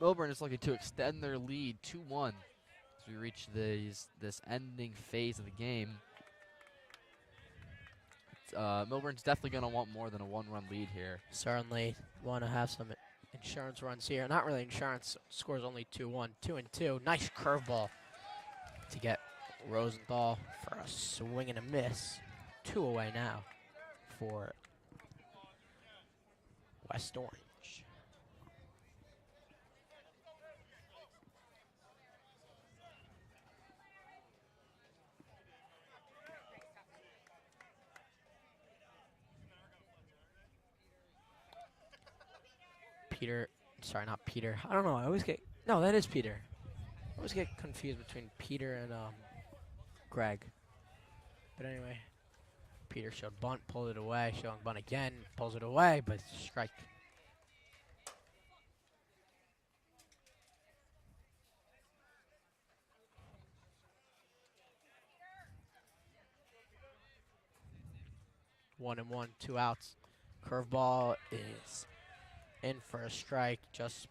Speaker 2: Millburn is looking to extend their lead 2-1 as we reach this ending phase of the game. Millburn's definitely going to want more than a 1-run lead here.
Speaker 1: Certainly want to have some insurance runs here. Not really insurance. Scores only 2-1. 2-2. Nice curveball to get Rosenthal for a swing and a miss. 2 away now for West Orange. Peter, sorry, not Peter. I don't know. I always get, no, that is Peter. I always get confused between Peter and Greg. But anyway, Peter showed bunt, pulled it away. Showing bunt again, pulls it away, but strike. One and one, 2 outs. Curveball is in for a strike, just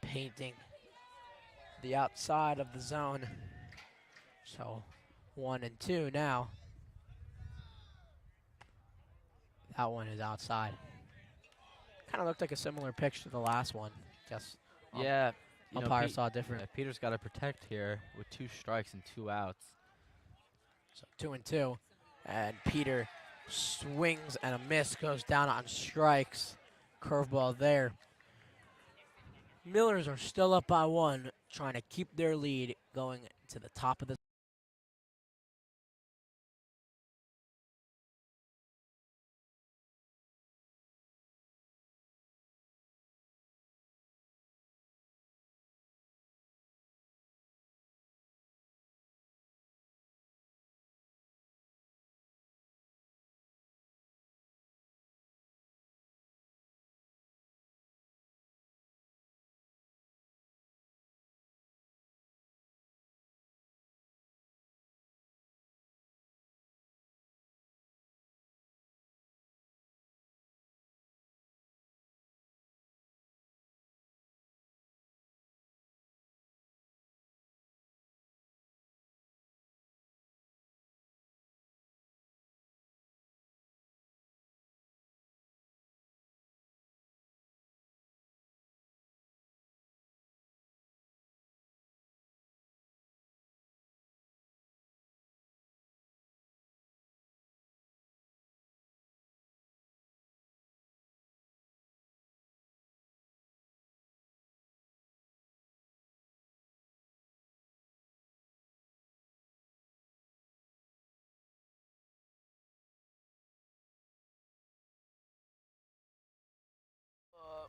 Speaker 1: painting the outside of the zone. So 1-2 now. That one is outside. Kind of looked like a similar pitch to the last one. Just
Speaker 2: Yeah, you know,
Speaker 1: umpire saw different.
Speaker 2: yeah, Peter's got to protect here with 2 strikes and 2 outs.
Speaker 1: So 2-2, and Peter swings and a miss, goes down on strikes. Curveball there. Millers are still up by 1, trying to keep their lead going to the top of the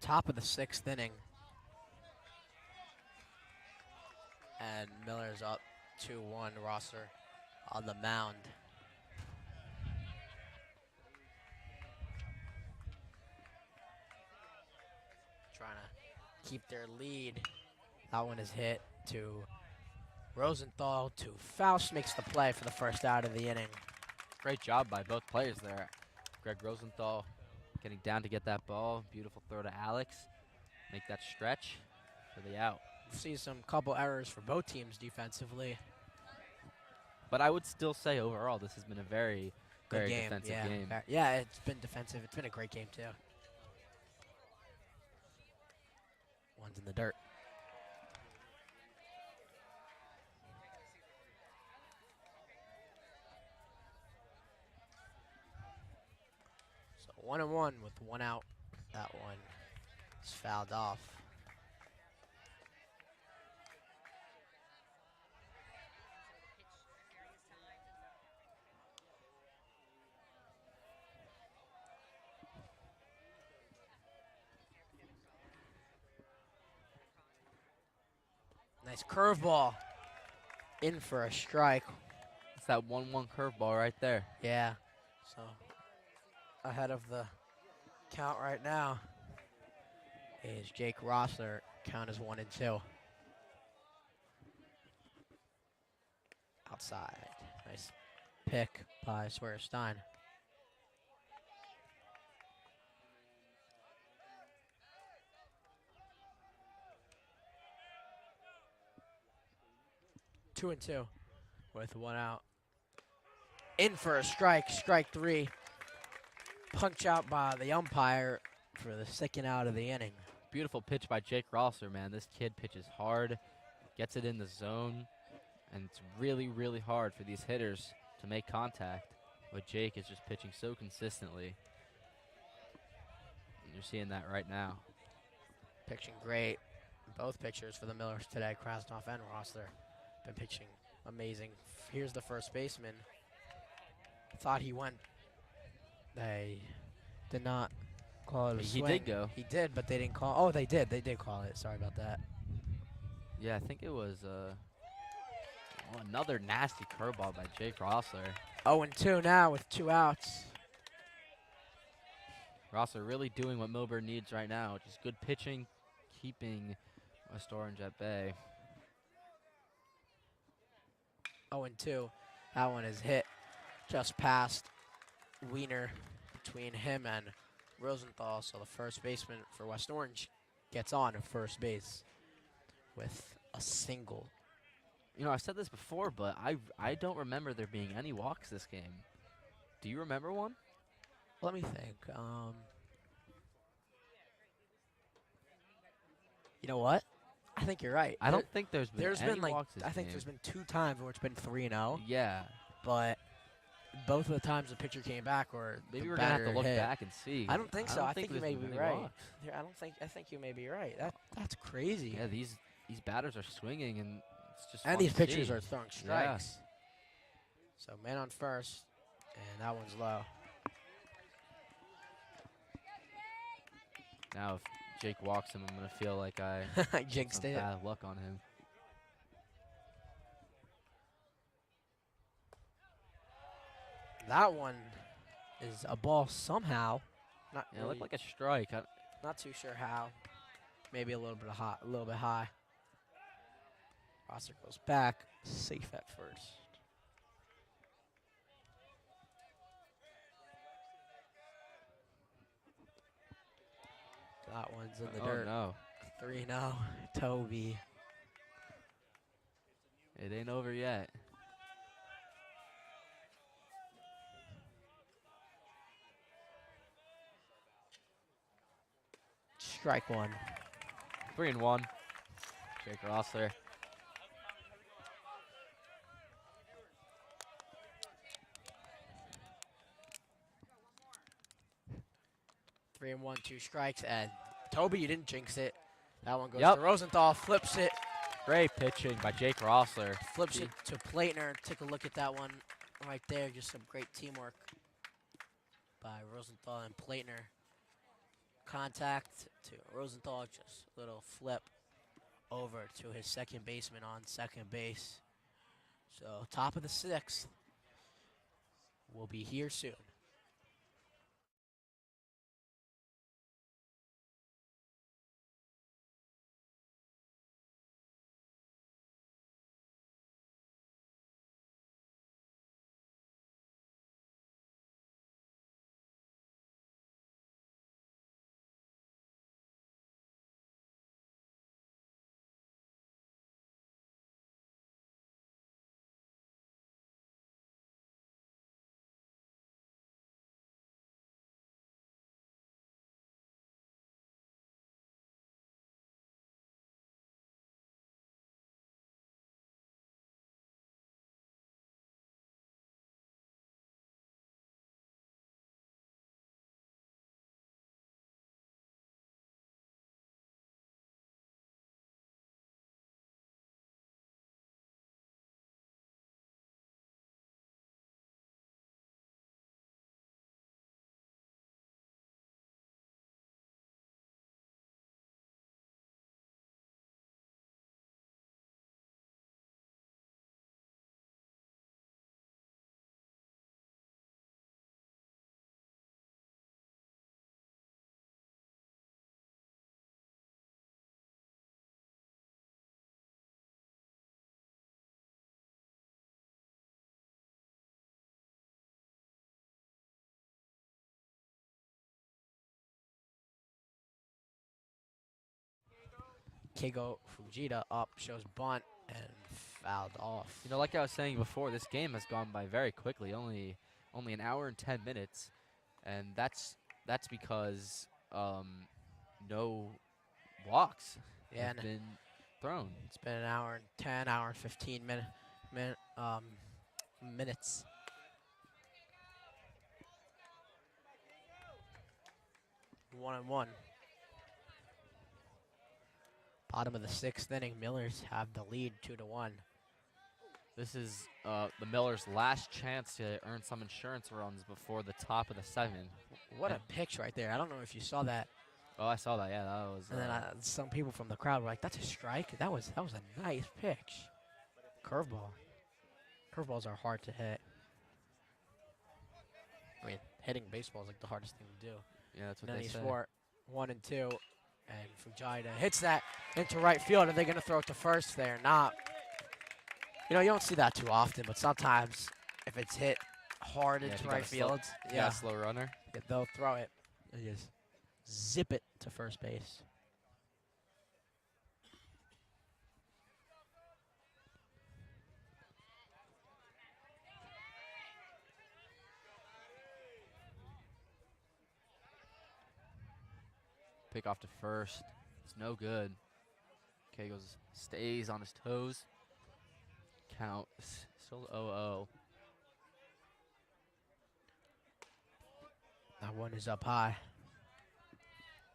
Speaker 1: top of the 6th inning. And Miller's up 2-1. Rosser on the mound. Trying to keep their lead. That one is hit to Rosenthal. To Faust makes the play for the first out of the inning.
Speaker 2: Great job by both players there. Greg Rosenthal getting down to get that ball. Beautiful throw to Alex. Make that stretch for the out.
Speaker 1: See some couple errors for both teams defensively.
Speaker 2: But I would still say overall this has been a very,
Speaker 1: Good
Speaker 2: very
Speaker 1: game.
Speaker 2: defensive
Speaker 1: Yeah.
Speaker 2: game.
Speaker 1: Yeah, it's been defensive. It's been a great game too. One's in the dirt. So 1-1 with one out. That one is fouled off. Nice curveball. In for a strike.
Speaker 2: It's that 1-1 curveball right there.
Speaker 1: Yeah. So ahead of the count right now is Jake Rossler. Count is 1-2. Outside. Nice pick by Sawyer Stein. Two and two with one out. In for a strike, strike three. Punch out by the umpire for the second out of the inning.
Speaker 2: Beautiful pitch by Jake Rosser, man. This kid pitches hard, gets it in the zone, and it's really, really hard for these hitters to make contact. But Jake is just pitching so consistently. And you're seeing that right now.
Speaker 1: Pitching great. Both pitchers for the Millers today, Krasnov and Rossler, been pitching amazing. Here's the first baseman. Thought he went. They did not call it a
Speaker 2: He
Speaker 1: swing.
Speaker 2: did go.
Speaker 1: He did, but they didn't call. Oh, they did. They did call it. Sorry about that.
Speaker 2: Yeah, I think it was another nasty curveball by Jake Rosser.
Speaker 1: 0-2 now with two outs.
Speaker 2: Rosser really doing what Millburn needs right now. Just good pitching, keeping West Orange at bay.
Speaker 1: 0-2. That one is hit just past Wiener between him and Rosenthal. So the first baseman for West Orange gets on at first base with a single.
Speaker 2: You know, I've said this before, but I don't remember there being any walks this game. Do you remember one?
Speaker 1: Let me think. You know what? I think you're right.
Speaker 2: I don't think there's been any
Speaker 1: like
Speaker 2: walks this
Speaker 1: I think
Speaker 2: game.
Speaker 1: there's been 2 times where it's been 3-0,
Speaker 2: Yeah.
Speaker 1: but both of the times the pitcher came back or
Speaker 2: Maybe
Speaker 1: the
Speaker 2: we're going to have to
Speaker 1: batter
Speaker 2: look
Speaker 1: hit.
Speaker 2: back and see.
Speaker 1: I don't think so. I think you
Speaker 2: there's
Speaker 1: may
Speaker 2: been
Speaker 1: be
Speaker 2: any
Speaker 1: right.
Speaker 2: walks.
Speaker 1: I think you may be right. That's crazy.
Speaker 2: Yeah, these batters are swinging, and it's just
Speaker 1: And
Speaker 2: fun
Speaker 1: these
Speaker 2: to
Speaker 1: pitchers
Speaker 2: see.
Speaker 1: are throwing strikes. So man on first, and that one's low.
Speaker 2: Now, if Jake walks him, I'm going to feel like I
Speaker 1: I
Speaker 2: put
Speaker 1: jinxed
Speaker 2: some
Speaker 1: it.
Speaker 2: bad luck on him.
Speaker 1: That one is a ball somehow. Not
Speaker 2: Yeah, it
Speaker 1: really,
Speaker 2: looked like a strike.
Speaker 1: not too sure how. Maybe a little bit high. Rosser goes back, safe at first. That one's in the
Speaker 2: Oh,
Speaker 1: dirt.
Speaker 2: no.
Speaker 1: 3-0, Toby.
Speaker 2: It ain't over yet.
Speaker 1: Strike one.
Speaker 2: 3-1. Jake Rossler.
Speaker 1: Three and one, 2 strikes, and Toby, you didn't jinx it. That one goes
Speaker 2: Yep.
Speaker 1: to Rosenthal, flips it,
Speaker 2: Great pitching by Jake Rossler.
Speaker 1: flips it to Platner. Take a look at that one right there. Just some great teamwork by Rosenthal and Platner. Contact to Rosenthal, just a little flip over to his second baseman on second base. So top of the 6th will be here soon. Keigo Fujita up, shows bunt, and fouled off.
Speaker 2: You know, like I was saying before, this game has gone by very quickly. Only an hour and 10 minutes, and that's because no walks
Speaker 1: Yeah,
Speaker 2: have
Speaker 1: and
Speaker 2: been thrown.
Speaker 1: it's been an hour and 10, hour and 15 minutes. One and one. Bottom of the sixth inning, Millers have the lead 2-1.
Speaker 2: This is the Millers' last chance to earn some insurance runs before the top of the seventh.
Speaker 1: What a pitch right there. I don't know if you saw that.
Speaker 2: Oh, I saw that. Yeah, that was.
Speaker 1: And then some people from the crowd were like, "That's a strike." That was a nice pitch. Curveball. Curveballs are hard to hit. I mean, hitting baseball is like the hardest thing to do.
Speaker 2: Yeah, that's what
Speaker 1: And then
Speaker 2: they
Speaker 1: he's
Speaker 2: say.
Speaker 1: for 1 and 2, and Fujita hits that into right field. Are they going to throw it to first? They're not. You know, you don't see that too often, but sometimes if it's hit hard
Speaker 2: Yeah, if
Speaker 1: into
Speaker 2: you got
Speaker 1: right
Speaker 2: a slow-
Speaker 1: field,
Speaker 2: You got a slow runner.
Speaker 1: they'll throw it. And just zip it to first base.
Speaker 2: Pick off to first. It's no good. Kegels stays on his toes. Count still 0-0.
Speaker 1: That one is up high.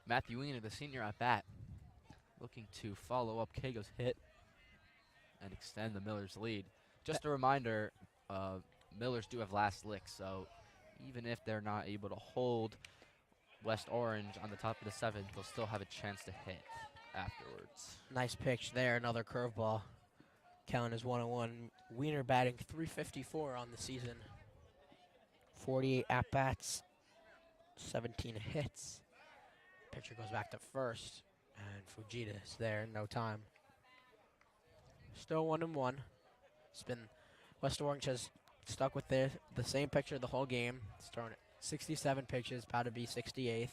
Speaker 2: Matthew Wiener, the senior at bat, looking to follow up Kego's hit and extend the Millers' lead. Just a reminder, Millers do have last lick, so even if they're not able to hold West Orange on the top of the seventh, they'll still have a chance to hit afterwards.
Speaker 1: Nice pitch there. Another curveball. Count is 1-1. Wiener batting .354 on the season. 48 at-bats. 17 hits. Pitcher goes back to first. And Fujita is there in no time. Still 1-1. It's been West Orange has stuck with the same pitcher the whole game. It's thrown 67 pitches, about to be 68th.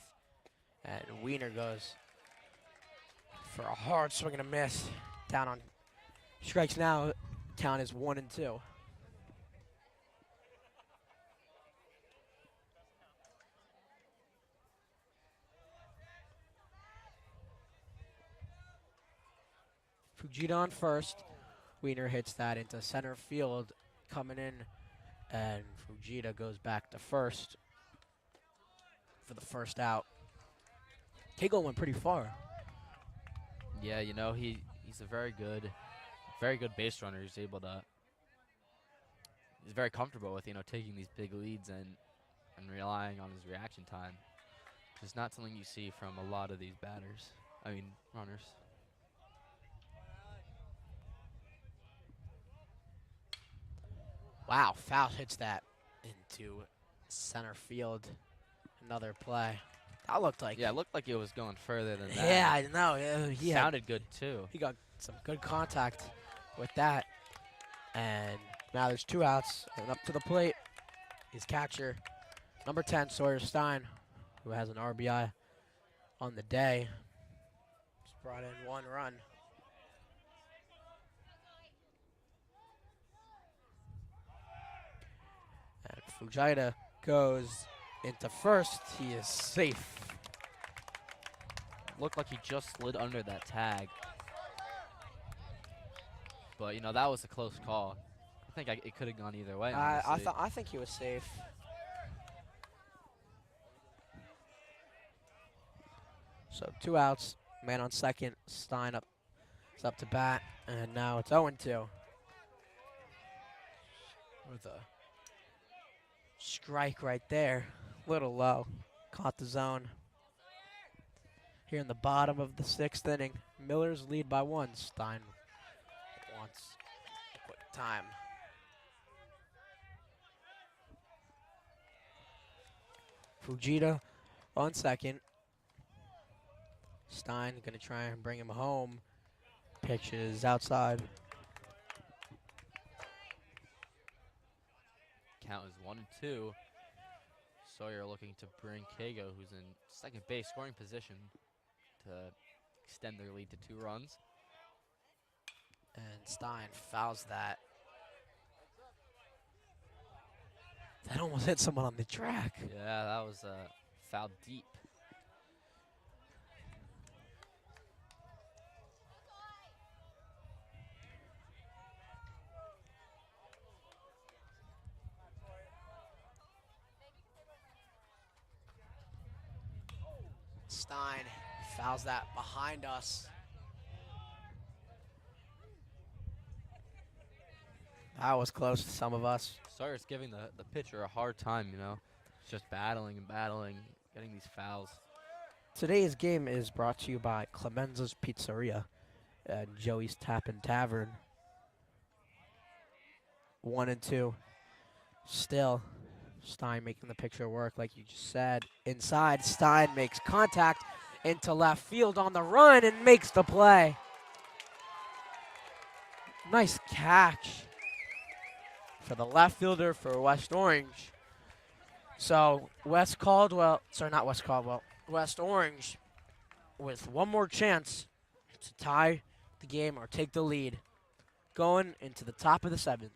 Speaker 1: And Wiener goes for a hard swing and a miss. Down on strikes now. Count is 1 and 2. Fujita on first. Wiener hits that into center field, coming in, and Fujita goes back to first for the first out. Kegel went pretty far.
Speaker 2: Yeah, you know, he's a very good base runner. He's very comfortable with, taking these big leads and relying on his reaction time. It's not something you see from a lot of these runners.
Speaker 1: Wow, foul hits that into center field. Another play. That looked like.
Speaker 2: Yeah, it looked like it was going further than that.
Speaker 1: Yeah, I know. He
Speaker 2: sounded good too.
Speaker 1: He got some good contact with that. And now there's 2 outs. And up to the plate is catcher, number 10, Sawyer Stein, who has an RBI on the day. Just brought in 1 run. And Fujita goes into first. He is safe.
Speaker 2: Looked like he just slid under that tag. But, that was a close call. I think it could have gone either way, honestly.
Speaker 1: I think he was safe. So 2 outs. Man on second. Stein is up to bat. And now it's 0-2. With a strike right there. Little low. Caught the zone. Here in the bottom of the 6th inning. Millers lead by 1. Stein wants quick time. Fujita on second. Stein going to try and bring him home. Pitches outside.
Speaker 2: Count is 1-2. Sawyer looking to bring Kago, who's in second base scoring position, to extend their lead to 2 runs.
Speaker 1: And Stein fouls that. That almost hit someone on the track.
Speaker 2: Yeah, that was foul deep.
Speaker 1: Stein fouls that behind us. That was close to some of us.
Speaker 2: Sawyer's giving the pitcher a hard time, you know. He's just battling and battling, getting these fouls.
Speaker 1: Today's game is brought to you by Clemenza's Pizzeria and Joey's Tap and Tavern. 1 and 2. Still, Stein making the picture work like you just said. Inside, Stein makes contact into left field on the run and makes the play. Nice catch for the left fielder for West Orange. So West Orange with one more chance to tie the game or take the lead going into the top of the 7th.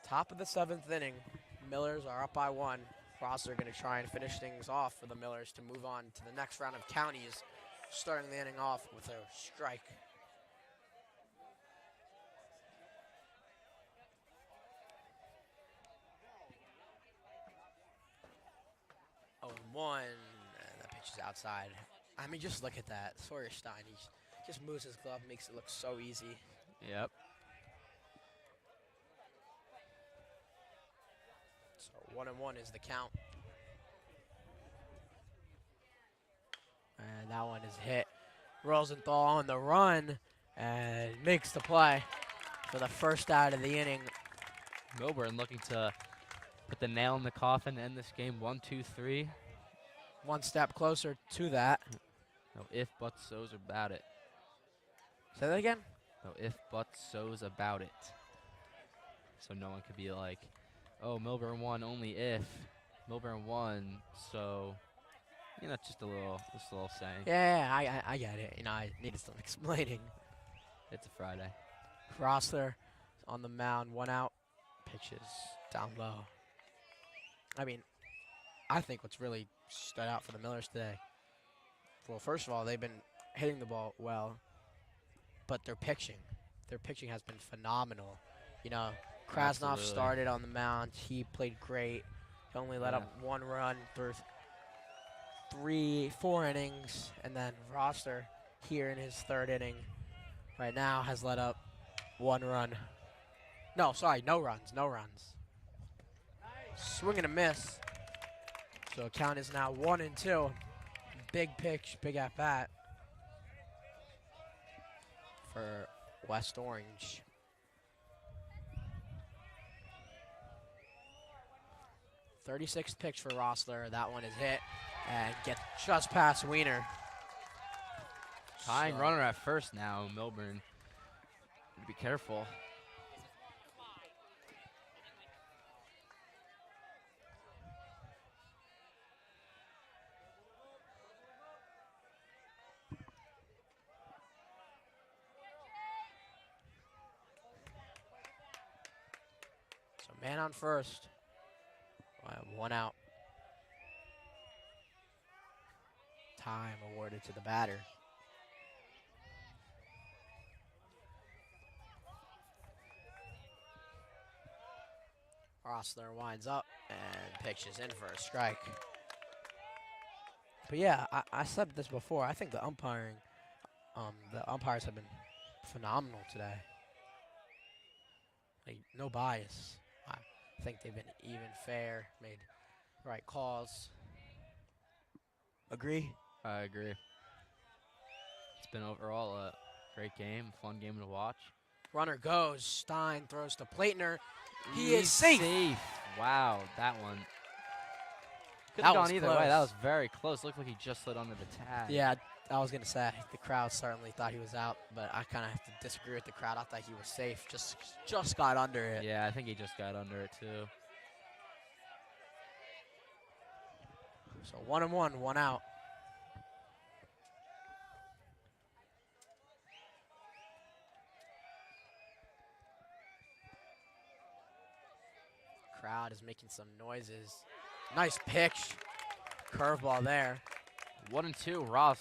Speaker 1: Top of the 7th inning. Millers are up by 1. Ross are going to try and finish things off for the Millers to move on to the next round of counties, starting the inning off with a strike. Oh, and 1, and the pitch is outside. I mean, just look at that. Sawyer Stein, he just moves his glove, makes it look so easy.
Speaker 2: Yep.
Speaker 1: So 1-1 is the count. And that one is hit. Rosenthal on the run and makes the play for the first out of the inning.
Speaker 2: Millburn looking to put the nail in the coffin, end this game 1-2-3.
Speaker 1: One step closer to that.
Speaker 2: No if, buts, so's about it.
Speaker 1: Say that again?
Speaker 2: No if, buts, so's about it. So no one could be like, oh, Millburn won only if. Millburn won, so, you know, just a little saying.
Speaker 1: Yeah, I get it. You know, I needed some explaining.
Speaker 2: It's a Friday.
Speaker 1: Crosser on the mound, 1 out. Pitches down low. I mean, I think what's really stood out for the Millers today, well, first of all, they've been hitting the ball well, but their pitching has been phenomenal. You know, Krasnov
Speaker 2: Absolutely.
Speaker 1: started on the mound. He played great. He only let up 1 run through 4 innings, and then Rosser here in his 3rd inning right now has let up 1 run. No, sorry, no runs, no runs. Swing and a miss. So count is now 1-2. Big pitch, big at bat for West Orange. '36th pitch for Rossler. That one is hit and get just past Wiener.
Speaker 2: Tying
Speaker 1: So-
Speaker 2: runner at first now, Millburn. Be careful.
Speaker 1: So man on first. 1 out. Time awarded to the batter. Rossler winds up and pitches in for a strike. But yeah, I said this before. I think the umpires have been phenomenal today. Like, no bias. I think they've been even, fair, made right calls. Agree?
Speaker 2: I agree. It's been overall a great game, fun game to watch.
Speaker 1: Runner goes. Stein throws to Platner. He is safe.
Speaker 2: Wow, that one. Could
Speaker 1: That
Speaker 2: have
Speaker 1: was
Speaker 2: gone either way.
Speaker 1: close.
Speaker 2: That was very close. Looked like he just slid under the tag.
Speaker 1: Yeah, I was going to say, the crowd certainly thought he was out, but I kind of have to disagree with the crowd. I thought he was safe. Just got under it.
Speaker 2: Yeah, I think he just got under it too.
Speaker 1: So 1-1, 1 out. Crowd is making some noises. Nice pitch. Curveball there.
Speaker 2: 1-2. Ross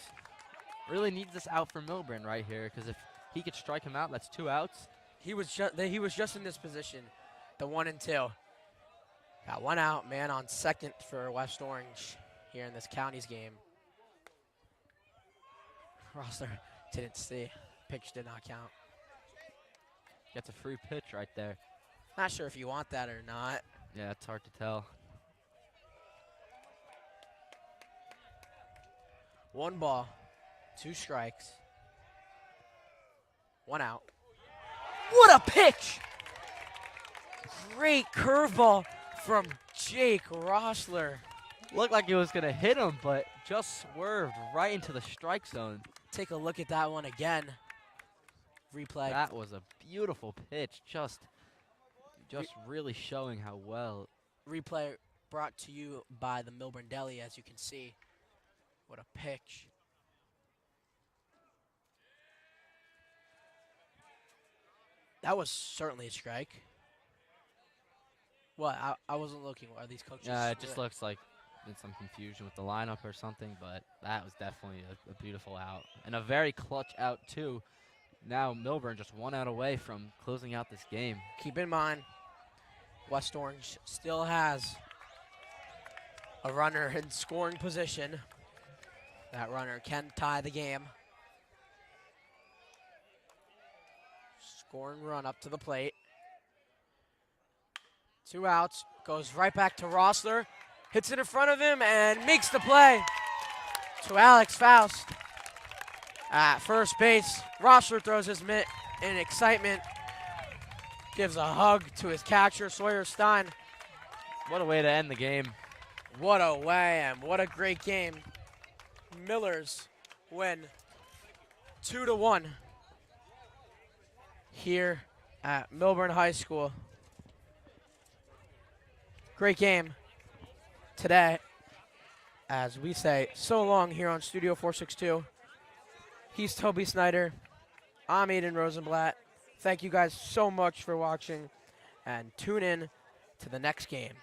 Speaker 2: really needs this out for Millburn right here, because if he could strike him out, that's 2 outs.
Speaker 1: He was just in this position. The 1-2. Got 1 out. Man on second for West Orange here in this county's game. Rossler didn't see. Pitch did not count.
Speaker 2: Gets a free pitch right there.
Speaker 1: Not sure if you want that or not.
Speaker 2: Yeah, it's hard to tell.
Speaker 1: 1 ball, 2 strikes, 1 out. What a pitch! Great curveball from Jake Rossler.
Speaker 2: Looked like he was going to hit him, but just swerved right into the strike zone.
Speaker 1: Take a look at that one again. Replay.
Speaker 2: That was a beautiful pitch. Just really showing how well.
Speaker 1: Replay brought to you by the Millburn Deli, as you can see. What a pitch. That was certainly a strike. What? I wasn't looking. Are these coaches?
Speaker 2: It just looks like there's some confusion with the lineup or something, but that was definitely a beautiful out. And a very clutch out, too. Now Millburn just 1 out away from closing out this game.
Speaker 1: Keep in mind, West Orange still has a runner in scoring position. That runner can tie the game. Scoring run up to the plate. 2 outs. Goes right back to Rossler. Hits it in front of him and makes the play. To Alex Faust. At first base, Rossler throws his mitt in excitement. Gives a hug to his catcher, Sawyer Stein.
Speaker 2: What a way to end the game.
Speaker 1: What a way and what a great game. Millers win 2-1 here at Millburn High School. Great game today. As we say so long here on Studio 462. He's Toby Snyder. I'm Aiden Rosenblatt. Thank you guys so much for watching, and tune in to the next game.